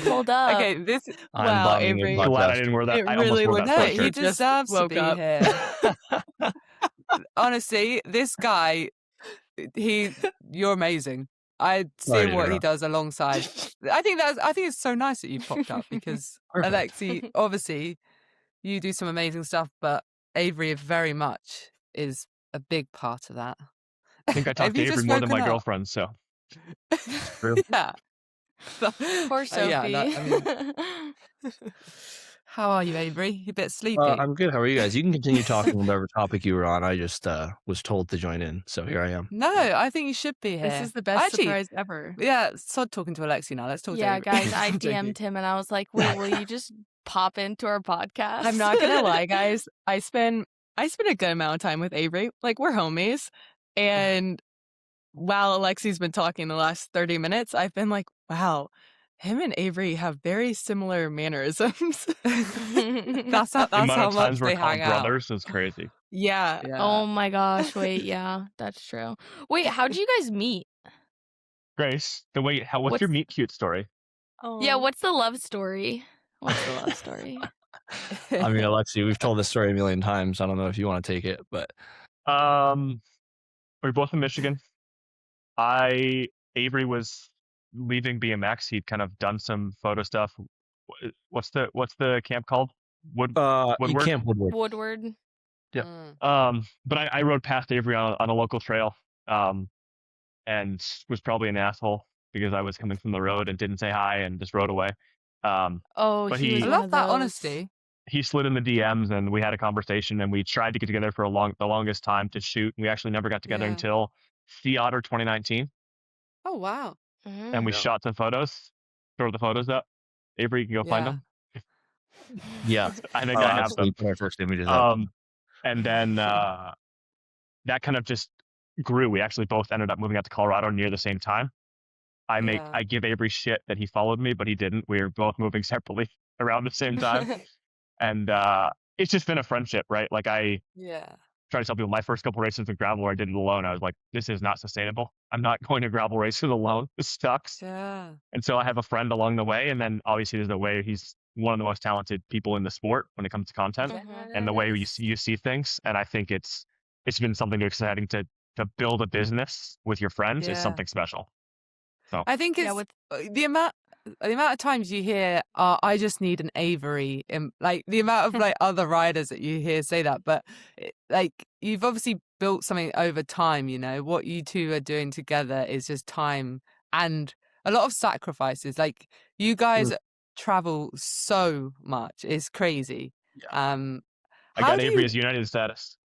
Pulled up. Okay, this I'm Wow, bombing Avery. in Glad I podcast. didn't wear that. It I almost really wore looks that no, like he you sweatshirt. just deserves to woke be up. here. Honestly, this guy, you're amazing. seeing to what he interrupt. does alongside. I think it's so nice that you popped up because Perfect. Alexey, obviously, you do some amazing stuff, but Avery very much is a big part of that. I think I Have talk to you Avery just more than my woken up? girlfriend, so True. Yeah. Poor Sophie. Yeah, no, I mean, how are you, Avery? You a bit sleepy? I'm good. How are you guys? You can continue talking whatever topic you were on. I just was told to join in, so here I am. No, I think you should be here. This is the best Actually, surprise ever. yeah, sod talking to Alexey now. Let's talk to Yeah, Avery. guys, I I'm joking. DM'd him and I was like, wait, will you just pop into our podcast? I'm not gonna lie, guys. I spend a good amount of time with Avery. Like, we're homies. And while Alexey's been talking the last 30 minutes, I've been like, wow, him and Avery have very similar mannerisms. That's the amount how of much times we're they called hang out. brothers is crazy. Yeah. Yeah. Oh my gosh, wait, yeah, that's true. Wait, how'd you guys meet? Grace, what's your meet cute story? Yeah, what's the love story? What's the love story? I mean, Alexey, we've told this story a million times. I don't know if you want to take it, but We're both in Michigan. Avery was leaving BMX. He'd kind of done some photo stuff. What's the camp called? Woodward. Camp Woodward. Woodward. Yeah. But I rode past Avery on a local trail, and was probably an asshole because I was coming from the road and didn't say hi and just rode away. Oh, But he he- was I one love of that those. honesty. He slid in the DMs and we had a conversation and we tried to get together for the longest time to shoot. We actually never got together Yeah. until Sea Otter 2019, Oh wow. and we Yeah. shot some photos. Throw the photos up. Avery, you can go find Yeah. them. Yeah. I think I have them. Absolutely. Put our first images up. And then that kind of just grew. We actually both ended up moving out to Colorado near the same time. Yeah. I give Avery shit that he followed me, but he didn't. We were both moving separately around the same time. And it's just been a friendship, right? Like I Yeah. try to tell people my first couple races with gravel where I did it alone, I was like, this is not sustainable. I'm not going to gravel races alone. This sucks. Yeah. And so I have a friend along the way. And then obviously there's the way he's one of the most talented people in the sport when it comes to content and the way you see things. And I think it's been something exciting to build a business with your friends is Yeah. something special. So I think it's Yeah, with the amount of times you hear, I just need an Avery, like the amount of like other riders that you hear say that, but like you've obviously built something over time, you know, what you two are doing together is just time and a lot of sacrifices. Like you guys travel so much. It's crazy. Yeah. I got Avery as United status.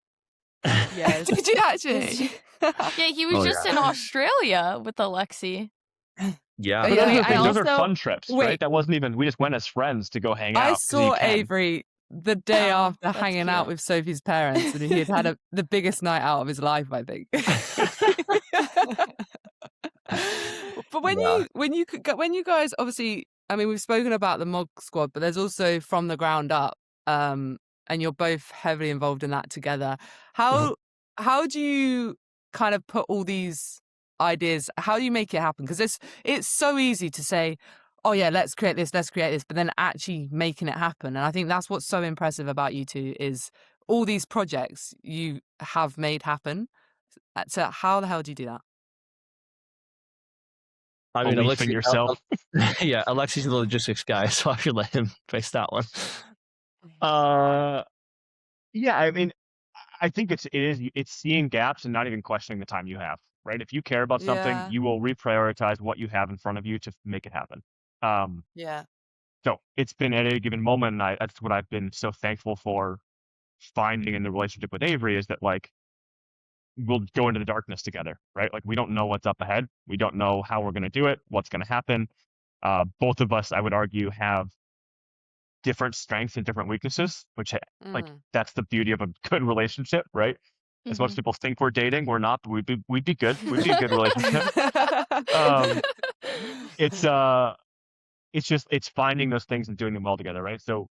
Yeah. Did you actually? yeah, he was just in Australia with Alexey. Yeah. But But yeah, those are I also- fun trips, Wait. right? That wasn't even, we just went as friends to go hang out. I 'cause you saw can. Avery the day Oh, after that's hanging out cute. with Sophie's parents, and he had had the biggest night out of his life, I think. But when you guys obviously, I mean, we've spoken about the Mog Squad, but there's also From the Ground Up, and you're both heavily involved in that together. How do you kind of put all these ideas? How do you make it happen? Because it's so easy to say, oh yeah, let's create this, but then actually making it happen. And I think that's what's so impressive about you two is all these projects you have made happen. So how the hell do you do that? I mean, Believing yourself. Yeah, Alexey's the logistics guy, so I should let him face that one. Yeah, I mean, I think it's seeing gaps and not even questioning the time you have, right? If you care about something, Yeah. you will reprioritize what you have in front of you to make it happen. Yeah. So it's been at a given moment, and that's what I've been so thankful for finding in the relationship with Avery is that like we'll go into the darkness together, right? Like we don't know what's up ahead. We don't know how we're going to do it, what's going to happen. Both of us, I would argue, have different strengths and different weaknesses, which like that's the beauty of a good relationship, right? As much as people think we're dating, we're not, but we'd be good. We'd be a good relationship. It's finding those things and doing them well together, right? So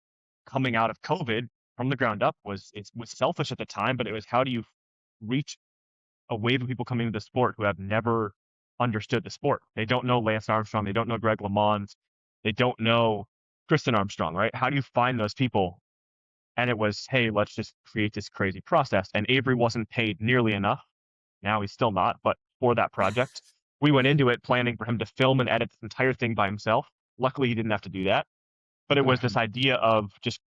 coming out of COVID From the Ground Up was selfish at the time, but it was how do you reach a wave of people coming into the sport who have never understood the sport. They don't know Lance Armstrong, they don't know Greg LeMond, they don't know Kristen Armstrong, right? How do you find those people? And it was, hey, let's just create this crazy process. And Avery wasn't paid nearly enough. Now he's still not, but for that project, we went into it planning for him to film and edit this entire thing by himself. Luckily, he didn't have to do that. But it was this idea of just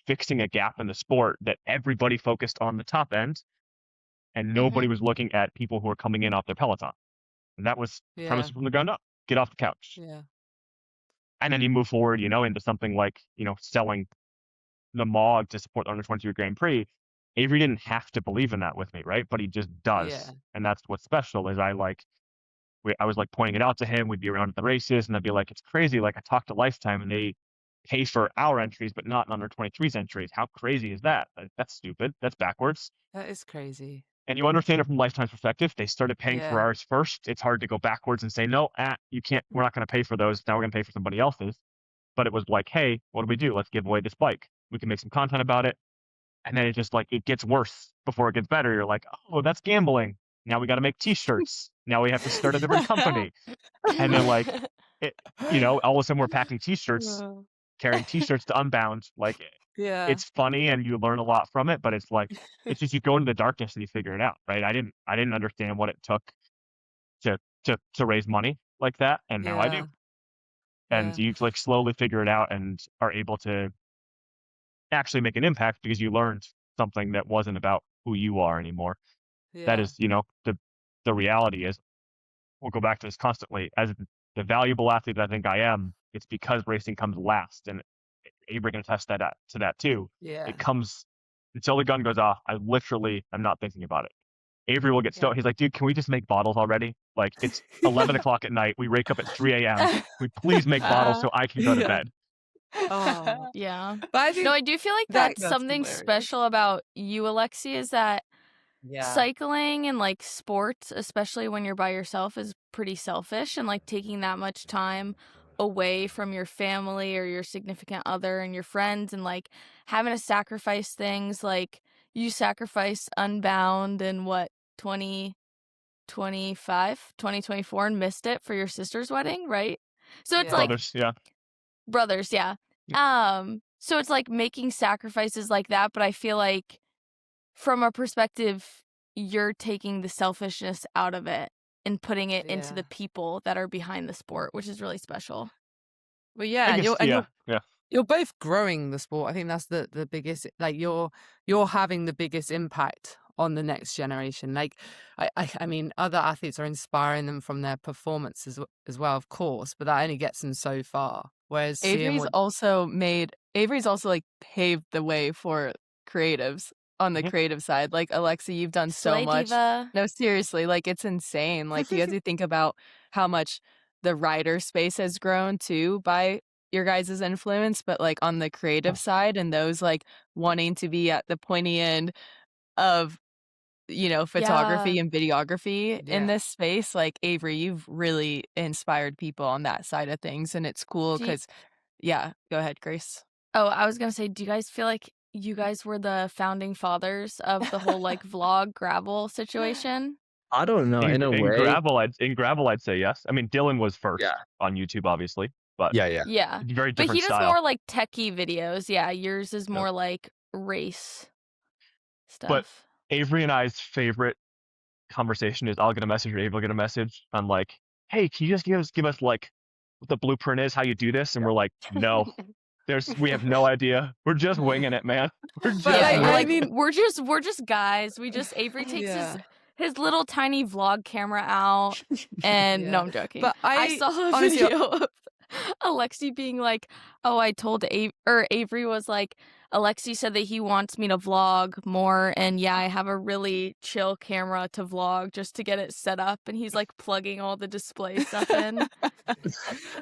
fixing a gap in the sport that everybody focused on the top end and nobody was looking at people who were coming in off their Peloton. And that was the premise from the ground up. Get off the couch. Yeah. And then you move forward, into something like, selling the Mog to support the under 23 Grand Prix. Avery didn't have to believe in that with me, right? But he just does. Yeah. And that's what's special is I was like pointing it out to him. We'd be around at the races and I'd be like, it's crazy. Like I talked to Lifetime and they pay for our entries, but not under 23's entries. How crazy is that? That's stupid. That's backwards. That is crazy. And you understand it from Lifetime's perspective. They started paying for ours first. It's hard to go backwards and say, no, you can't, we're not going to pay for those. Now we're going to pay for somebody else's. But it was like, hey, what do we do? Let's give away this bike. We can make some content about it. And then it just it gets worse before it gets better. You're like, oh, that's gambling. Now we got to make t-shirts. Now we have to start a different company. And then all of a sudden we're packing t-shirts, carrying t-shirts to Unbound. It's funny and you learn a lot from it, but it's just you go into the darkness and you figure it out, right? I didn't understand what it took to raise money like that, and now I do. And you slowly figure it out and are able to actually make an impact because you learned something that wasn't about who you are anymore. That is, the reality is, we'll go back to this constantly, as the valuable athlete that I think I am, it's because racing comes last. And Avery can attest to that too. Yeah. It comes until the gun goes off. I'm not thinking about it. Avery will get stoned. He's like, dude, can we just make bottles already? Like it's 11 o'clock at night. We wake up at 3 a.m. Can we please make bottles so I can go to bed? Oh. Yeah. But I do feel like that's something hilarious. Special about you, Alexey, is that cycling and sports, especially when you're by yourself, is pretty selfish, and taking that much time away from your family or your significant other and your friends, and having to sacrifice things. You sacrifice Unbound in 2024 and missed it for your sister's wedding, right? So it's brothers, yeah. So it's making sacrifices like that, but I feel like from a perspective, you're taking the selfishness out of it and putting it into the people that are behind the sport, which is really special. Well, you're both growing the sport. I think that's the biggest, you're having the biggest impact on the next generation. I mean, other athletes are inspiring them from their performances as well, of course, but that only gets them so far. Whereas Avery's also paved the way for creatives on the creative side. Alexey, you've done so Slay much. Diva. No, seriously, it's insane. You guys think about how much the writer space has grown too by your guys' influence, but on the creative side and those wanting to be at the pointy end of photography and videography in this space, Avery, you've really inspired people on that side of things, and it's cool because go ahead, Grace. Oh, I was gonna say, do you guys feel like you guys were the founding fathers of the whole vlog gravel situation? I don't know. In a way, gravel, I'd say yes. I mean, Dylan was first on YouTube, obviously, but Yeah. very different But he does style. more techie videos. Yeah, yours is more race stuff. But Avery and I's favorite conversation is I'll get a message or Avery will get a message on hey, can you just give us what the blueprint is, how you do this? And we're like, no. We have no idea. We're just winging it, man. We're just we're just guys. Avery takes his little tiny vlog camera out, and no, I'm joking. But I saw a video of Alexey being oh, I told Avery was Alexey said that he wants me to vlog more, and I have a really chill camera to vlog just to get it set up, and he's plugging all the display stuff in.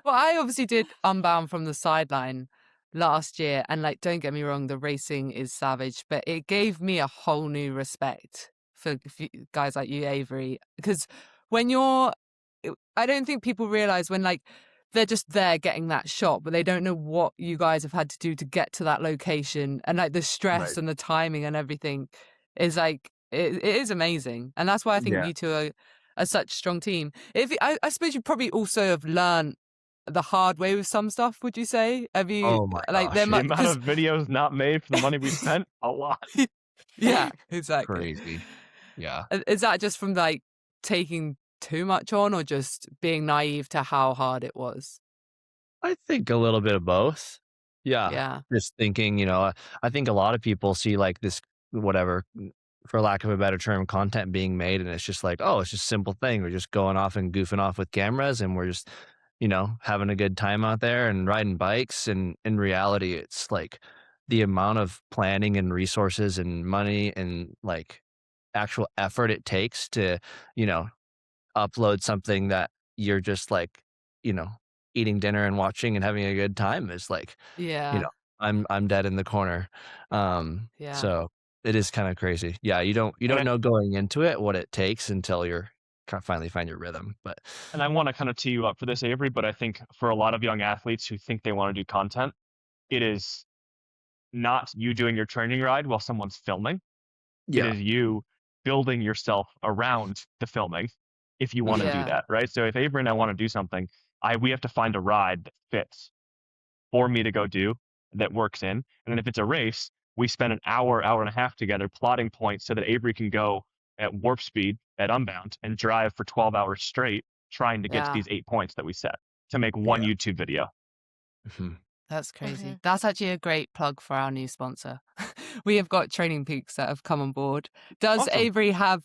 Well, I obviously did Unbound from the sideline last year, and don't get me wrong, the racing is savage, but it gave me a whole new respect for guys like you, Avery, because I don't think people realize when they're just there getting that shot, but they don't know what you guys have had to do to get to that location, and the stress and the timing and everything is it is amazing, and that's why I think you two are such a strong team. I suppose you probably also have learned the hard way with some stuff. Would you say? Have you? Oh my gosh. The amount of videos not made for the money we spent, a lot. Yeah, exactly. Crazy. Yeah. Is that just from taking too much on, or just being naive to how hard it was? I think a little bit of both. Yeah. Yeah. Just thinking, I think a lot of people see like this, whatever, for lack of a better term, content being made. And it's just like, oh, it's just a simple thing. We're just going off and goofing off with cameras and we're just, having a good time out there and riding bikes. And in reality, it's like the amount of planning and resources and money and like actual effort it takes to, you know, upload something that you're just like, you know, eating dinner and watching and having a good time is like, you Yeah. know, I'm dead in the corner. Yeah. So it is kind of crazy. Yeah, you don't And know going into it what it takes until you're finally find your rhythm. But I want to kind of tee you up for this, Avery, but I think for a lot of young athletes who think they want to do content, it is not you doing your training ride while someone's filming. It yeah, is you building yourself around the filming if you want to do Yeah. that, right? So if Avery and I want to do something, we have to find a ride that fits for me to go do that works in. And then if it's a race, we spend an hour and a half together plotting points so that Avery can go at warp speed at Unbound and drive for 12 hours straight trying to get to Yeah. these 8 points that we set to make one YouTube video. Mhm. That's crazy. Mhm. That's actually a great plug for our new sponsor. We have got Training Peaks that have come on board. Does Awesome. Avery have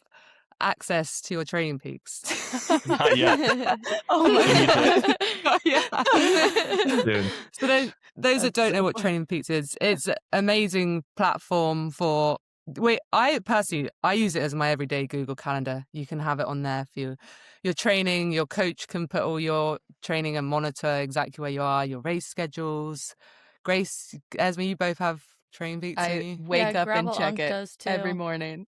access to your Training Peaks? Not yet. Oh my He needs god. Yeah. Soon. So those that don't know what Training Peaks is, it's an amazing platform for. I personally use it as my everyday Google Calendar. You can have it on there for your training. Your coach can put all your training and monitor exactly where you are, your race schedules. Grace, Esma, you both have Training Peaks, don't I you? wake Yeah, up and Gravel check Unk it does every too. morning.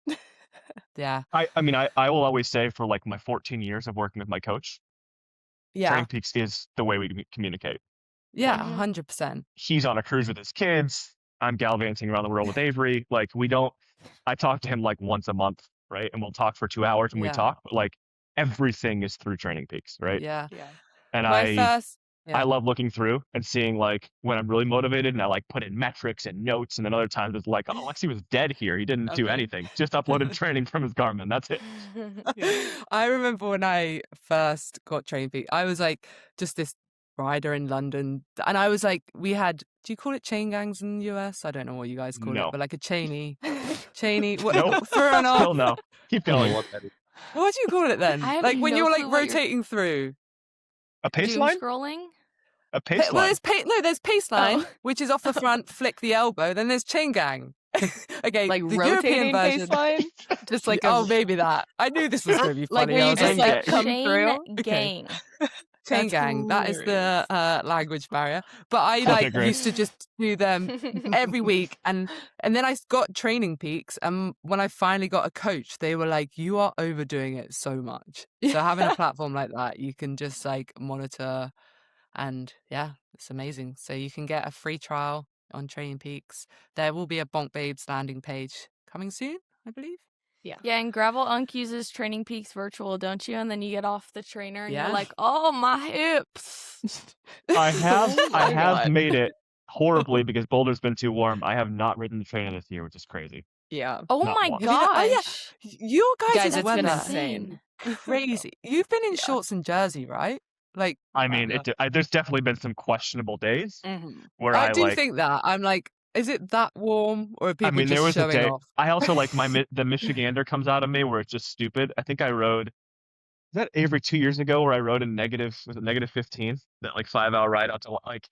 Yeah. I mean, I will always say for like my 14 years of working with my coach, Yeah. Training Peaks is the way we communicate. Yeah, Mhm. 100%. He's on a cruise with his kids. I'm gallivanting around the world with Avery. Like I talk to him like once a month, right? And we'll talk for 2 hours when we Yeah. talk, but like everything is through Training Peaks, right? Yeah. Yeah. And My I first. Yeah. love looking through and seeing like when I'm really motivated and I like put in metrics and notes. And then other times it's like, oh, Alexey was dead here. He didn't do Okay. anything. Just uploaded training from his Garmin. That's it. I remember when I first got Training Peaks, I was like just this rider in London, and I was like, do you call it chain gangs in the US? I don't know what you guys call it, No. but like a chainy, Nope. fair enough. Still no. Keep I don't know going. what that is. What do you call it then? I have Like when no you're like clue what you're- rotating through. A pace Doom line? scrolling? A pace Well, line. there's pace line, Oh. which is off the front, flick the elbow. Then there's chain gang. Okay, Like the European rotating version. baseline? Just like a Oh, maybe that. I knew this was going to be like funny. when I you was just like, like come Chain through. gang. chain That's gang. That is hilarious. the language barrier. But I Okay, like great. used to just do them every week, and then I got Training Peaks, and when I finally got a coach, they were like, "You are overdoing it so much." So having a platform like that, you can just like monitor, and yeah, it's amazing. So you can get a free trial on Training Peaks. There will be a Bonk Babes landing page coming soon, I believe. Yeah, and Gravel Unk uses Training Peaks Virtual, don't you? And then you get off the trainer and Yeah. you're like, oh, my hips. I have Oh my God. made it horribly because Boulder's been too warm. I have not ridden the trainer this year, which is crazy. Yeah. Oh Not my one. gosh. Your guys' Guys, it's been weather insane. crazy. You've been in shorts and jersey, right? Like, I mean, yeah. there's definitely been some questionable days Mhm. where I I do like. think that. I'm like, is it that warm, or are people I mean, there just was a showing day. off? I also like the Michigander comes out of me where it's just stupid. I think I rode. Is that Avery 2 years ago where I rode in negative 15? That like 5 hour ride out to like.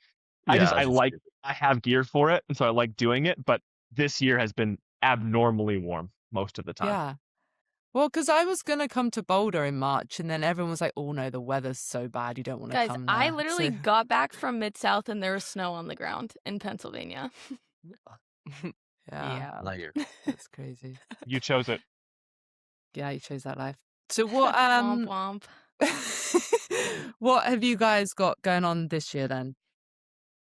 I Yeah, have gear for it, and so I like doing it. But this year has been abnormally warm most of the time. Yeah. Well, because I was going to come to Boulder in March, and then everyone was like, oh no, the weather's so bad, you don't want to Guys, come there. I literally So- got back from Mid-South and there was snow on the ground in Pennsylvania. yeah, Light year. that's crazy. You chose it. Yeah, you chose that life. So what, Womp womp. what have you guys got going on this year then?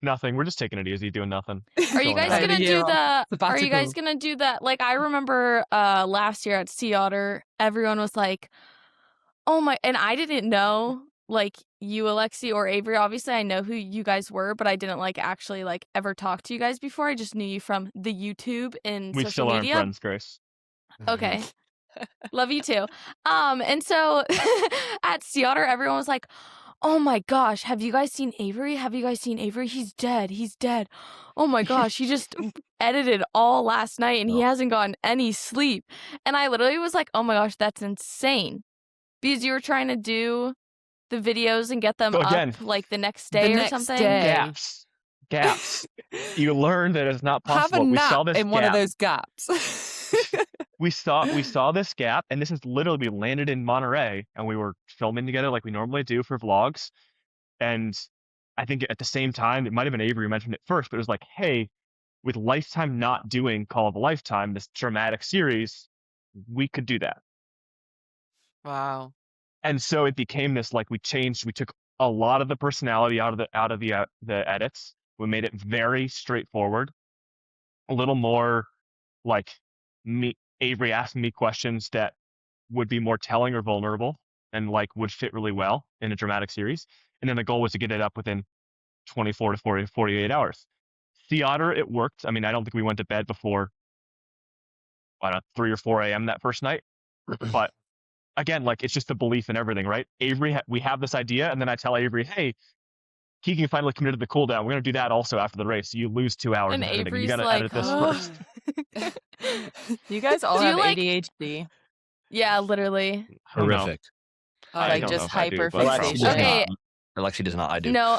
Nothing. We're just taking it easy, doing nothing. Are you Going guys out. gonna year do off, the? Are you guys sabbatical. gonna do that? Like I remember last year at Sea Otter, everyone was like, "Oh my!" And I didn't know like you, Alexey, or Avery. Obviously, I know who you guys were, but I didn't like actually like ever talk to you guys before. I just knew you from the YouTube and We social still aren't media. friends, Grace. Okay. Love you too. And so at Sea Otter, everyone was like, "Oh my gosh, have you guys seen Avery? Have you guys seen Avery? He's dead. He's dead. Oh my gosh, he just edited all last night and he Oh. hasn't gotten any sleep." And I literally was like, "Oh my gosh, that's insane." Because you were trying to do the videos and get them So up again, like the next day The or next something. day. gaps. You learn that it's not Have a possible. We saw nap this in one of gap. those gaps. We saw this gap, and this is literally, we landed in Monterey, and we were filming together like we normally do for vlogs. And I think at the same time, it might have been Avery who mentioned it first, but it was like, hey, with Lifetime not doing Call of a Lifetime, this dramatic series, we could do that. Wow. And so it became this, like, we took a lot of the personality out of the edits. We made it very straightforward, a little more like Avery asking me questions that would be more telling or vulnerable and like would fit really well in a dramatic series. And then the goal was to get it up within 24 to 48 hours. Sea Otter, it worked. I mean, I don't think we went to bed before, I don't know, 3 or 4 a.m. that first night. But again, like, it's just the belief in everything, right? Avery, we have this idea, and then I tell Avery, hey, Keegan finally committed to the cooldown. We're going to do that also after the race. So you lose 2 hours And in editing. You Avery's got to like, edit this "Oh." first. You guys all Do you have like- ADHD. Yeah, literally. I don't know. Horrific. I Like don't just know if I do, but hyper Alexey fixation. does Okay. not. Alexey does not. I do. No,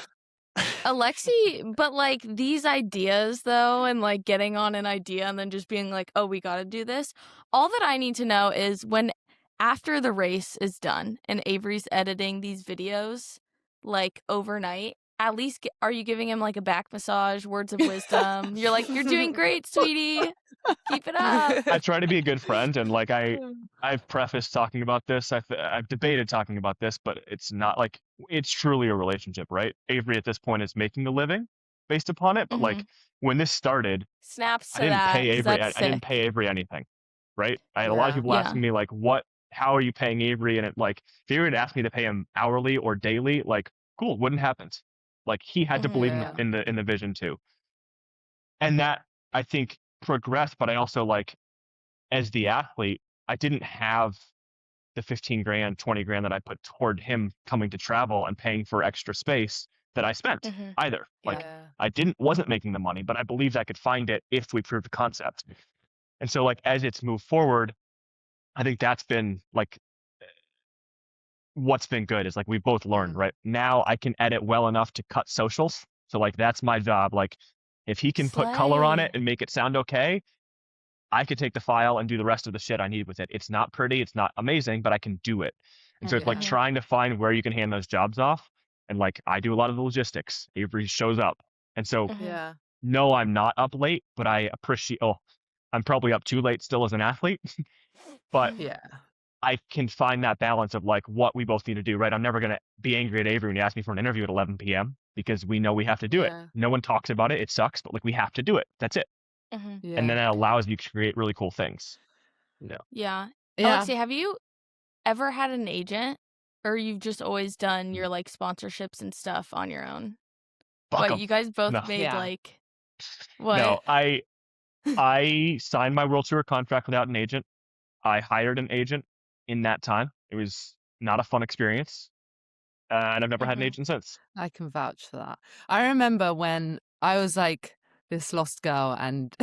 Alexey, but like these ideas though, and like getting on an idea and then just being like, oh, we got to do this. All that I need to know is when after the race is done and Avery's editing these videos like overnight, at least are you giving him like a back massage, words of wisdom? You're like, you're doing great, sweetie. Keep it up. I try to be a good friend, and like I've prefaced talking about this. I've debated talking about this, but it's not like, it's truly a relationship, right? Avery at this point is making a living based upon it, but like when this started, Snaps to I didn't that. pay 'cause Avery. that's I didn't sick. pay Avery anything, right? I had a lot of people Yeah. asking me like, how are you paying Avery? And it, like, if Avery had asked me to pay him hourly or daily, like, cool, wouldn't happen. Like, he had to believe Yeah. in the vision too, and that, I think, progressed. But I also, like, as the athlete, I didn't have the 15 grand, 20 grand that I put toward him coming to travel and paying for extra space that I spent Mhm. either. Like, Yeah. I wasn't making the money, but I believed I could find it if we proved the concept. And so, like, as it's moved forward, I think that's been like what's been good is like we both learned, right? Now I can edit well enough to cut socials. So like that's my job. Like if he can put color on it Slay. and make it sound okay, I could take the file and do the rest of the shit I need with it. It's not pretty, it's not amazing, but I can do it. And so it's like Yeah. trying to find where you can hand those jobs off. And like I do a lot of the logistics. Avery shows up. And so Mhm. Yeah. no, I'm not up late, but I appreciate, I'm probably up too late still as an athlete. But Yeah. I can find that balance of like what we both need to do, right? I'm never going to be angry at Avery when he asks me for an interview at 11 p.m. because we know we have to do it. Yeah. No one talks about it. It sucks, but like we have to do it. That's it. Mhm. Yeah. And then it allows you to create really cool things. Yeah. Yeah. Alexey, have you ever had an agent, or you've just always done Mm. your like sponsorships and stuff on your own? Fuck What 'em. you guys both No. made Yeah. like what? No, I signed my World Tour contract without an agent. I hired an agent in that time. It was not a fun experience. And I've never had an Mhm. agent since. I can vouch for that. I remember when I was like this lost girl and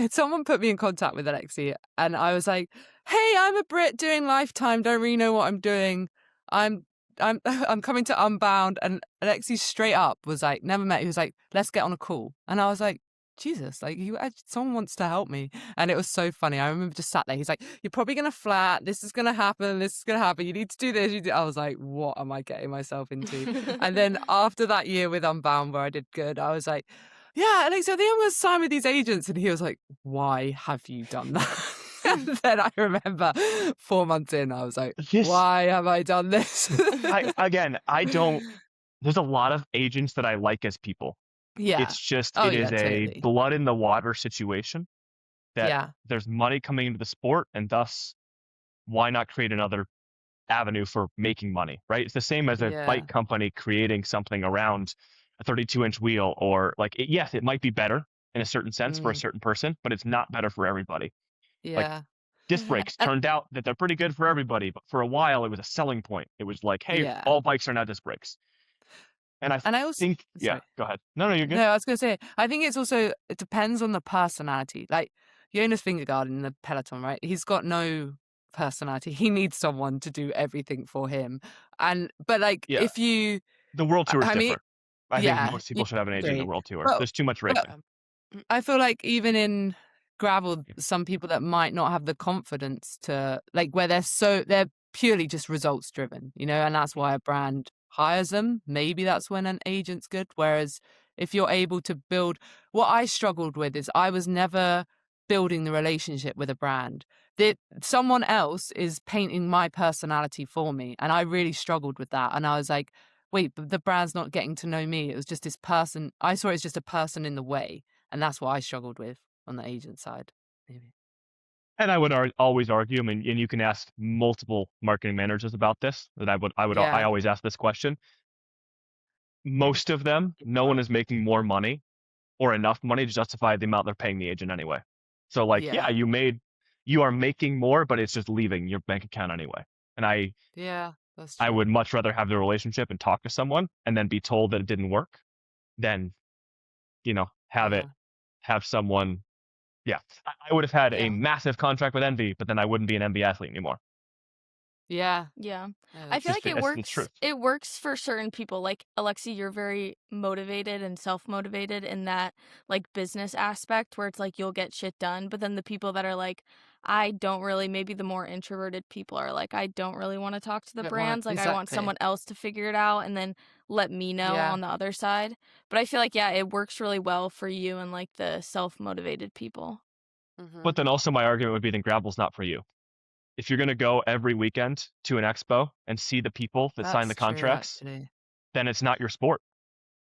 someone put me in contact with Alexey and I was like, hey, I'm a Brit doing Lifetime, don't really know what I'm doing. I'm I'm coming to Unbound. And Alexey straight up was like, never met. He was like, let's get on a call. And I was like, Jesus, like someone wants to help me. And it was so funny. I remember just sat there. He's like, you're probably going to flat. This is going to happen. This is going to happen. You need to do this. I was like, what am I getting myself into? And then after that year with Unbound where I did good, I was like, yeah, Alexey, I think I'm going to sign with these agents. And he was like, why have you done that? And then I remember 4 months in, I was like, Yes. why have I done this? I don't, there's a lot of agents that I like as people. Yeah. It's just, Oh, it yeah, is a totally. blood in the water situation that Yeah. there's money coming into the sport, and thus why not create another avenue for making money, right? It's the same as a Yeah. bike company creating something around a 32-inch wheel, or like, yes, it might be better in a certain sense for a certain person, but it's not better for everybody. Yeah. Disc brakes turned out that they're pretty good for everybody, but for a while it was a selling point. It was like, hey, Yeah. all bikes are now disc brakes. And I also think, yeah, sorry. go ahead. No, you're good. No, I was going to say, I think it's also, it depends on the personality. Like Jonas Vingegaard in the peloton, right? He's got no personality. He needs someone to do everything for him. But like, Yeah. if you, The World Tour is I mean, different. I think yeah, most people should have an agent in the agree. World Tour. But- There's too much but racing. I feel like even in gravel, some people that might not have the confidence to, like, where they're purely just results driven, you know, and that's why a brand hires them. Maybe that's when an agent's good. Whereas if you're able to build, what I struggled with is I was never building the relationship with a brand. That someone else is painting my personality for me, and I really struggled with that. And I was like, wait, but the brand's not getting to know me. It was just this person. I saw it as just a person in the way, and that's what I struggled with on the agent side. Maybe. And I would always argue, I mean, and you can ask multiple marketing managers about this. That I always ask this question. Most of them, no one is making more money or enough money to justify the amount they're paying the agent anyway. So like, Yeah. you are making more, but it's just leaving your bank account anyway. And That's true. I would much rather have the relationship and talk to someone and then be told that it didn't work than, have someone. Yeah, I would have had a massive contract with Envy, but then I wouldn't be an Envy athlete anymore. Yeah. I feel like that's the truth. it works for certain people. Like Alexey, you're very motivated and self-motivated in that like business aspect where it's like you'll get shit done. But then the people that are like, I don't really, maybe the more introverted people are like, I don't really want to talk to the brands. Like I want someone else to figure it out and then let me know on the other side. But I feel like, it works really well for you and like the self-motivated people. But then also my argument would be then gravel's not for you. If you're going to go every weekend to an expo and see the people that sign the contracts, then it's not your sport.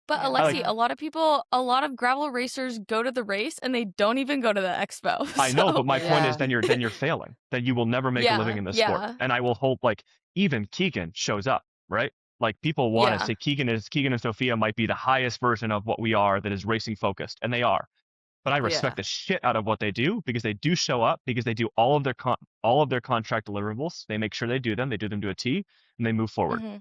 But Alexey, a lot of gravel racers go to the race and they don't even go to the expo. I know, but my point is then you're failing. Then you will never make a living in this sport. And I will hope like even Keegan shows up, right? Like people want to say Keegan and Sophia might be the highest version of what we are that is racing focused, and they are. But I respect the shit out of what they do because they do show up, because they do all of their contract deliverables. They make sure they do them to a T, and they move forward. Mm-hmm.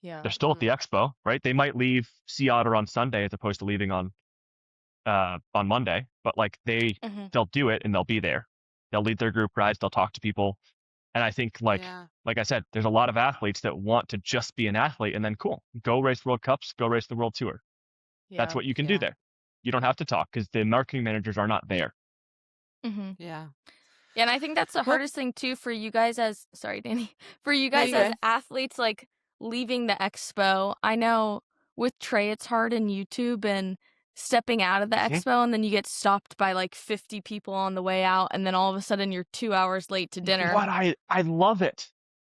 Yeah. They're still at the expo, right? They might leave Sea Otter on Sunday as opposed to leaving on Monday, but like they'll do it and they'll be there. They'll lead their group rides. They'll talk to people. And I think like I said, there's a lot of athletes that want to just be an athlete and then cool, go race World Cups, go race the World Tour. Yeah. That's what you can do there. You don't have to talk because the marketing managers are not there. Mm-hmm. Yeah. Yeah, and I think that's the hardest thing too for you guys as Danny, for you guys as athletes, like leaving the expo. I know with Trey it's hard in YouTube and stepping out of the expo, and then you get stopped by like 50 people on the way out, and then all of a sudden you're 2 hours late to dinner. What I love it.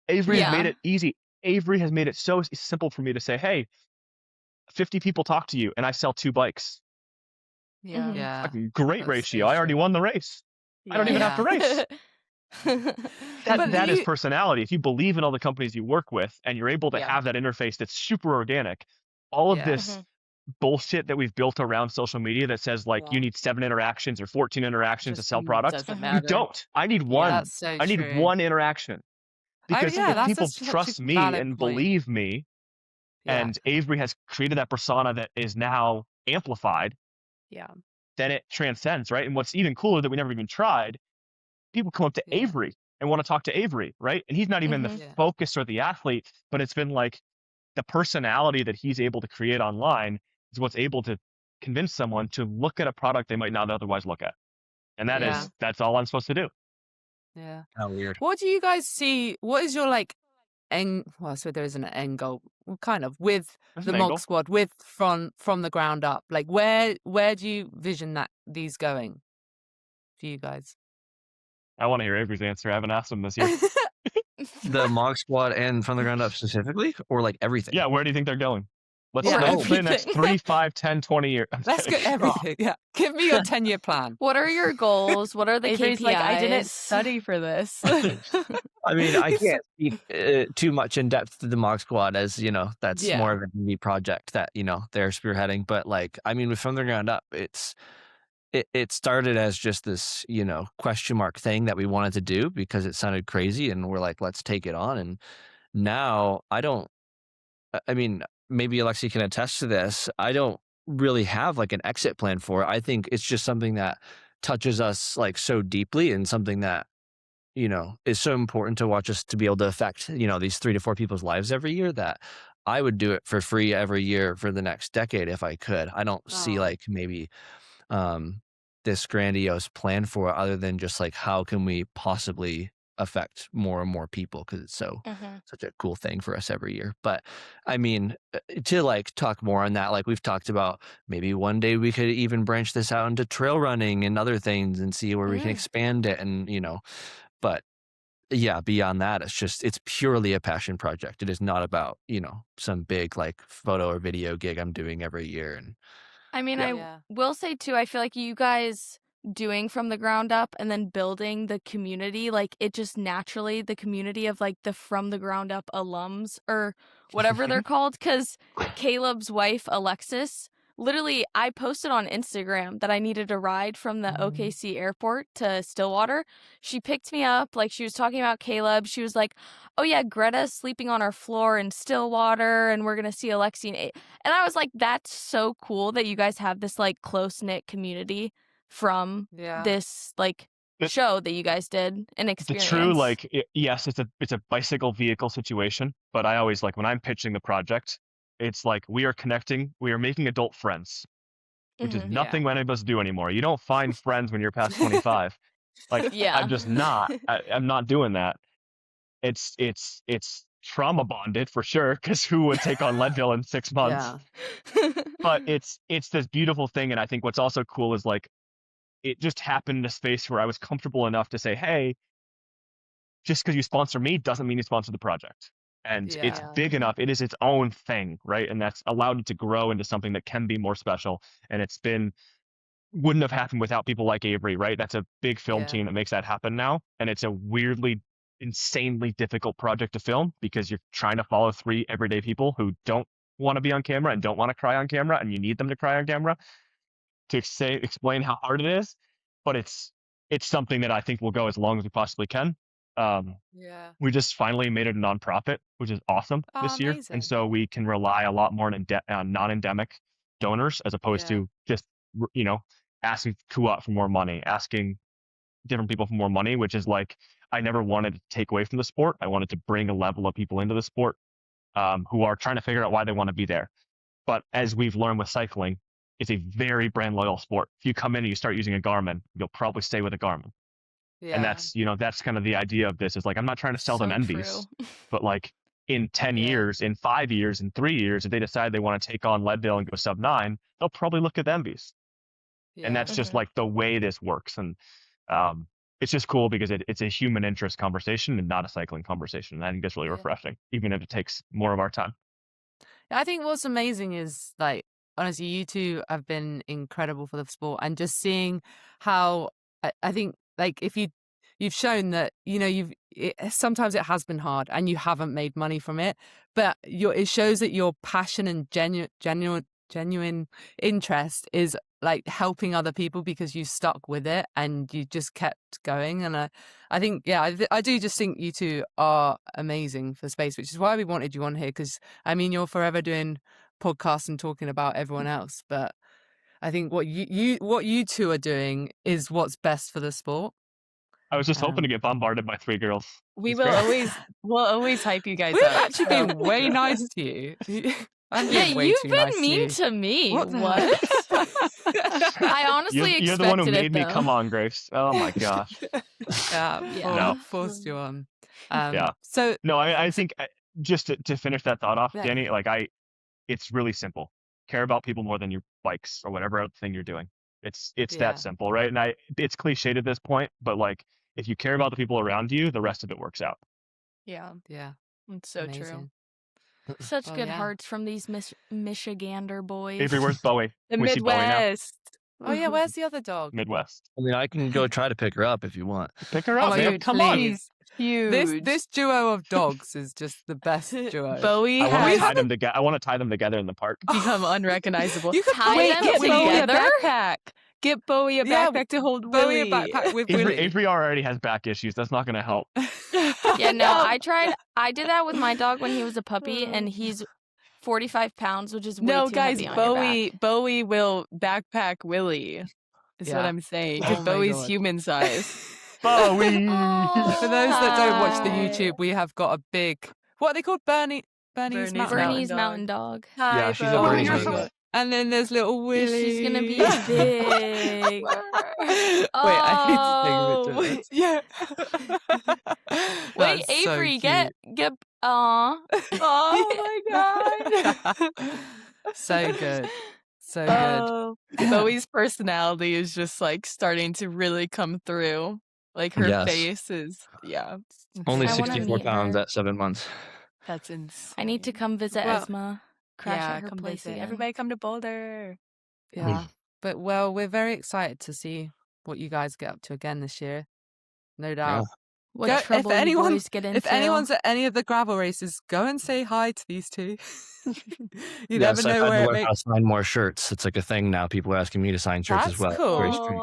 Avery has made it easy. Avery has made it so simple for me to say, hey, 50 people talk to you and I sell 2 bikes. Yeah. Yeah. Fucking great ratio. I already won the race. I don't even have to race. That is personality. If you believe in all the companies you work with and you're able to have that interface that's super organic, all of this bullshit that we've built around social media that says like you need 7 interactions or 14 interactions to sell products. You don't. I need one. That's so I need true. one interaction. Because if people such a trust me valid and point. believe me, and Avery has created that persona that is now amplified, then it transcends, right? And what's even cooler that we never even tried, people come up to Avery and want to talk to Avery, right? And he's not even the focus or the athlete, but it's been like the personality that he's able to create online is what's able to convince someone to look at a product they might not otherwise look at. And that's all I'm supposed to do. Yeah. How weird. What do you guys see? What is your like so there isn't an end goal, kind of, with There's the an end Mog goal. Squad, with from the ground up? Like where do you vision these going for you guys? I want to hear Avery's answer. I haven't asked him this year. The Mog Squad and from the ground up specifically, or like everything? Yeah, where do you think they're going? Let's Yeah, go for the next 3, 5, 10, 20 years. Let's go everything. Yeah. Give me your 10-year plan. What are your goals? What are the Avery's KPIs? like, I didn't study for this. I mean, I can't speak too much in depth to the Mog Squad, as that's more of an indie project that they're spearheading. But like, I mean, with from the ground up, it's it started as just this, question mark thing that we wanted to do because it sounded crazy, and we're like, let's take it on. And now I mean, maybe Alexey can attest to this. I don't really have like an exit plan for it. I think it's just something that touches us like so deeply, and something that, is so important to watch us to be able to affect, these 3 to 4 people's lives every year, that I would do it for free every year for the next decade if I could. I don't see Oh, like maybe um, this grandiose plan for it, other than just like how can we possibly affect more and more people, because it's Mhm. such a cool thing for us every year. But I mean, to like talk more on that, like we've talked about, maybe one day we could even branch this out into trail running and other things and see where we can Mm. expand it. And but yeah, beyond that, it's purely a passion project. It is not about, some big like photo or video gig I'm doing every year. And I mean, yeah. I yeah. will say too, I feel like you guys doing from the ground up and then building the community, like it just naturally, the community of like the from the ground up alums or whatever they're called. Cause Caleb's wife, Alexis, literally, I posted on Instagram that I needed a ride from the OKC airport to Stillwater. She picked me up, like she was talking about Caleb. She was like, oh yeah, Greta's sleeping on our floor in Stillwater and we're going to see Alexei and I was like, that's so cool that you guys have this like close knit community from Yeah. this like The- show that you guys did and The experience. true, like, yes, it's a bicycle vehicle situation, but I always like when I'm pitching the project, it's like we are connecting, we are making adult friends, which is Mhm. nothing any of us do anymore. You don't find friends when you're past 25. Like, Yeah. I'm just not. I'm not doing that. It's trauma bonded for sure, because who would take on Leadville in 6 months? Yeah. But it's this beautiful thing, and I think what's also cool is like it just happened in a space where I was comfortable enough to say, hey, just because you sponsor me doesn't mean you sponsor the project. And it's Yeah. big enough. It is its own thing, right? And that's allowed it to grow into something that can be more special. And wouldn't have happened without people like Avery, right? That's a big film Yeah. team that makes that happen now. And it's a weirdly, insanely difficult project to film because you're trying to follow 3 everyday people who don't want to be on camera and don't want to cry on camera, and you need them to cry on camera to explain how hard it is. But it's something that I think will go as long as we possibly can. Yeah. We just finally made it a nonprofit, which is awesome Oh, this year, amazing. and so we can rely a lot more on non-endemic donors as opposed Yeah. to just asking Kuat for more money, asking different people for more money, which is like I never wanted to take away from the sport. I wanted to bring a level of people into the sport who are trying to figure out why they want to be there. But as we've learned with cycling, it's a very brand loyal sport. If you come in and you start using a Garmin, you'll probably stay with a Garmin. Yeah. And that's kind of the idea of this, is like I'm not trying to sell them So envies, true. but like in 10 Yeah. years, in 5 years, in 3 years, if they decide they want to take on Leadville and go sub 9, they'll probably look at the envies. Yeah. And that's just Mhm. like the way this works. And it's just cool because it's a human interest conversation and not a cycling conversation. And I think that's really Yeah. refreshing, even if it takes more of our time. I think what's amazing is like, honestly, you two have been incredible for the sport, and just seeing how I think like if you've shown that sometimes it has been hard and you haven't made money from it, but it shows that your passion and genuine interest is like helping other people because you stuck with it and you just kept going. And I think, I do just think you two are amazing for space, which is why we wanted you on here. Because I mean, you're forever doing podcasts and talking about everyone else, but I think what you two are doing is what's best for the sport. I was just hoping to Um, get bombarded by 3 girls. We It's will great. always hype you guys We've up. actually so- been way nice to you. I'm Yeah, being way you've too been nice to mean you. to me. What the What? I honestly You're the one who expected made it me though. come on, Grace. Oh my gosh. Yeah. No. Forced you on. Yeah. So No, I think just to finish that thought off, Yeah. Danny, like it's really simple. Care about people more than your bikes or whatever other thing you're doing. It's Yeah. that simple, right? And it's cliched at this point, but like if you care about the people around you, the rest of it works out. Yeah, yeah, it's so true. amazing. Such Well, good yeah. hearts from these Michigander boys. Avery, where's Bowie? The We see Bowie now. Midwest. Oh yeah, where's the other dog? Midwest. I mean, I can go try to pick her up if you want. Pick her up, my man. God, Come on. please. Huge. This duo of dogs is just the best duo. Bowie I want has to tie them together. I want to tie them together in the park. become unrecognizable. You could tie Wait, them get Bowie a together? backpack. Get Bowie a Yeah, backpack to hold Bowie a Willie. backpack with Willie. Avery already has back issues. That's not going to help. Yeah, no, I did that with my dog when he was a puppy, and he's 45 pounds, which is way No, too guys, heavy on your back. Bowie will backpack Willie. Is what Yeah. I'm saying. Oh Because my Bowie's God. human size. Bowie! For those that don't watch the Hi. YouTube, we have got a big, what are they called? Bernie's Bernie's Mountain Mountain Dog. Bernie's Dog. mountain dog. Hi, Yeah, she's a Bowie. Bernie's you're Mountain so- Dog. And then there's little Willie. She's gonna be big. Wait, I need to take a Oh. picture of this. Wait, That's so Avery, cute. get aw. Oh my god. So good. So good. Oh, Bowie's personality is just like starting to really come through. Like her Yes. face is, yeah. Only I wanna 64 meet pounds her. at 7 months. That's insane. I need to come visit Well, Esma. Crash yeah, at her come place visit. again. Everybody come to Boulder. Yeah. But well, we're very excited to see what you guys get up to again this year. No doubt. What Go- trouble if you anyone- boys get into? If anyone's at any of the gravel races, go and say hi to these two. You never I've know had where to it learn may. how to sign more shirts. It's like a thing now. People are asking me to sign shirts as That's well. cool. Very strange.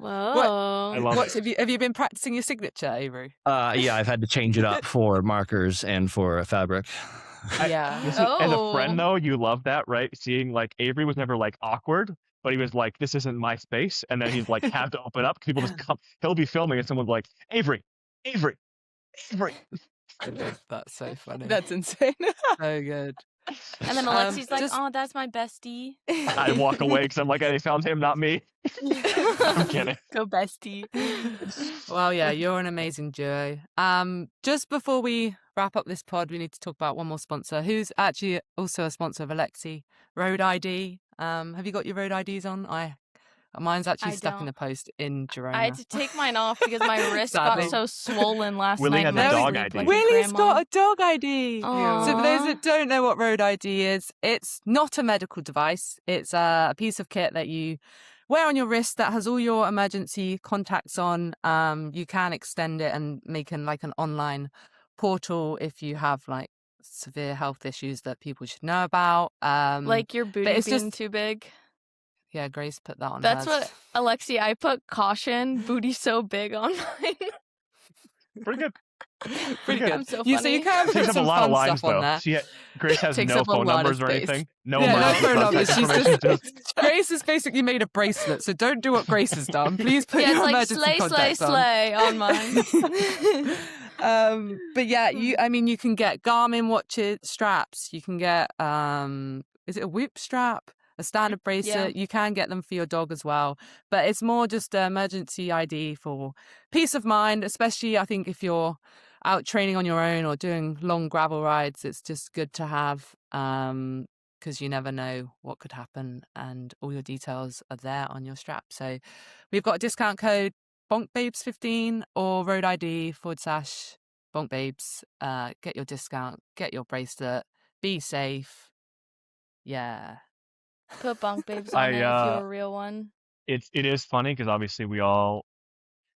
Whoa. I love What it. have you been practicing your signature, Avery? Yeah, I've had to change it up for markers and for fabric. Yeah. Listen, as a Oh. friend, though, you love that, right? Seeing like Avery was never like awkward, but he was like, "This isn't my space," and then he's like, "Have to open up." People just come. He'll be filming, and someone's like, "Avery, Avery, Avery." That's so funny. That's insane. so good. And then Alexey's like, just- "Oh, that's my bestie." I walk away because I'm like, "They found him, not me." I'm kidding. Go bestie. Well, yeah, you're an amazing duo. Just before we wrap up this pod, we need to talk about one more sponsor, who's actually also a sponsor of Alexey, Road ID. Have you got your Road IDs on? Mine's actually I stuck in don't. the post in Girona. I had to take mine off because my wrist got Sadly. so swollen last Willie night. had when the I dog sleep ID. like a Willie's grandma. got a dog ID. So for those Aw. that don't know what Road ID is, it's not a medical device. It's a piece of kit that you wear on your wrist that has all your emergency contacts on. You can extend it and make an online portal if you have like severe health issues that people should know about. Like your booty it's being just- too big. Yeah, Grace put that on That's hers. what Alexey. I put caution. Booty so big on mine. Pretty good. Pretty good. good. I'm so So you funny. can put Takes up a some lot of fun lines stuff on though. there. Grace has Takes no up a phone lot of numbers or space. anything. No Yeah, no emergency phone numbers. contact She's information. just Grace has basically made a bracelet, so don't do what Grace has done. Please put Yeah, your it's like emergency slay, slay, contacts on. slay on mine. But yeah, you can get Garmin watches, straps. You can get is it a Whoop strap, a standard bracelet? You can get them for your dog as well. But it's more just an emergency ID for peace of mind, especially I think if you're out training on your own or doing long gravel rides. It's just good to have because you never know what could happen, and all your details are there on your strap. So we've got a discount code Bonk Babes 15 or Road ID /Bonk Babes. Get your discount, get your bracelet, be safe. Yeah. Put Bonk Babes on it if you're a real one. It is funny because obviously we all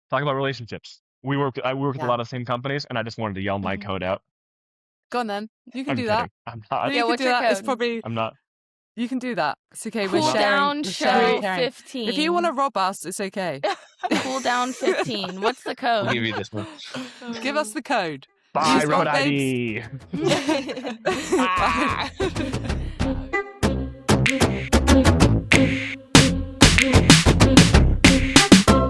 talk about relationships. I work with a lot of the same companies, and I just wanted to yell my code out. Go on then. You can I'm do kidding. that. I'm not. You Yeah, can what's do your that. It's code? probably I'm not. you can do that. It's okay. Cool we're sharing. down we're show sharing. 15. If you want to rob us, it's okay. Cool down 15. What's the I'll code? give you this one. Give us the code. Bye, Use Road Bonk Babes. ID. Bye.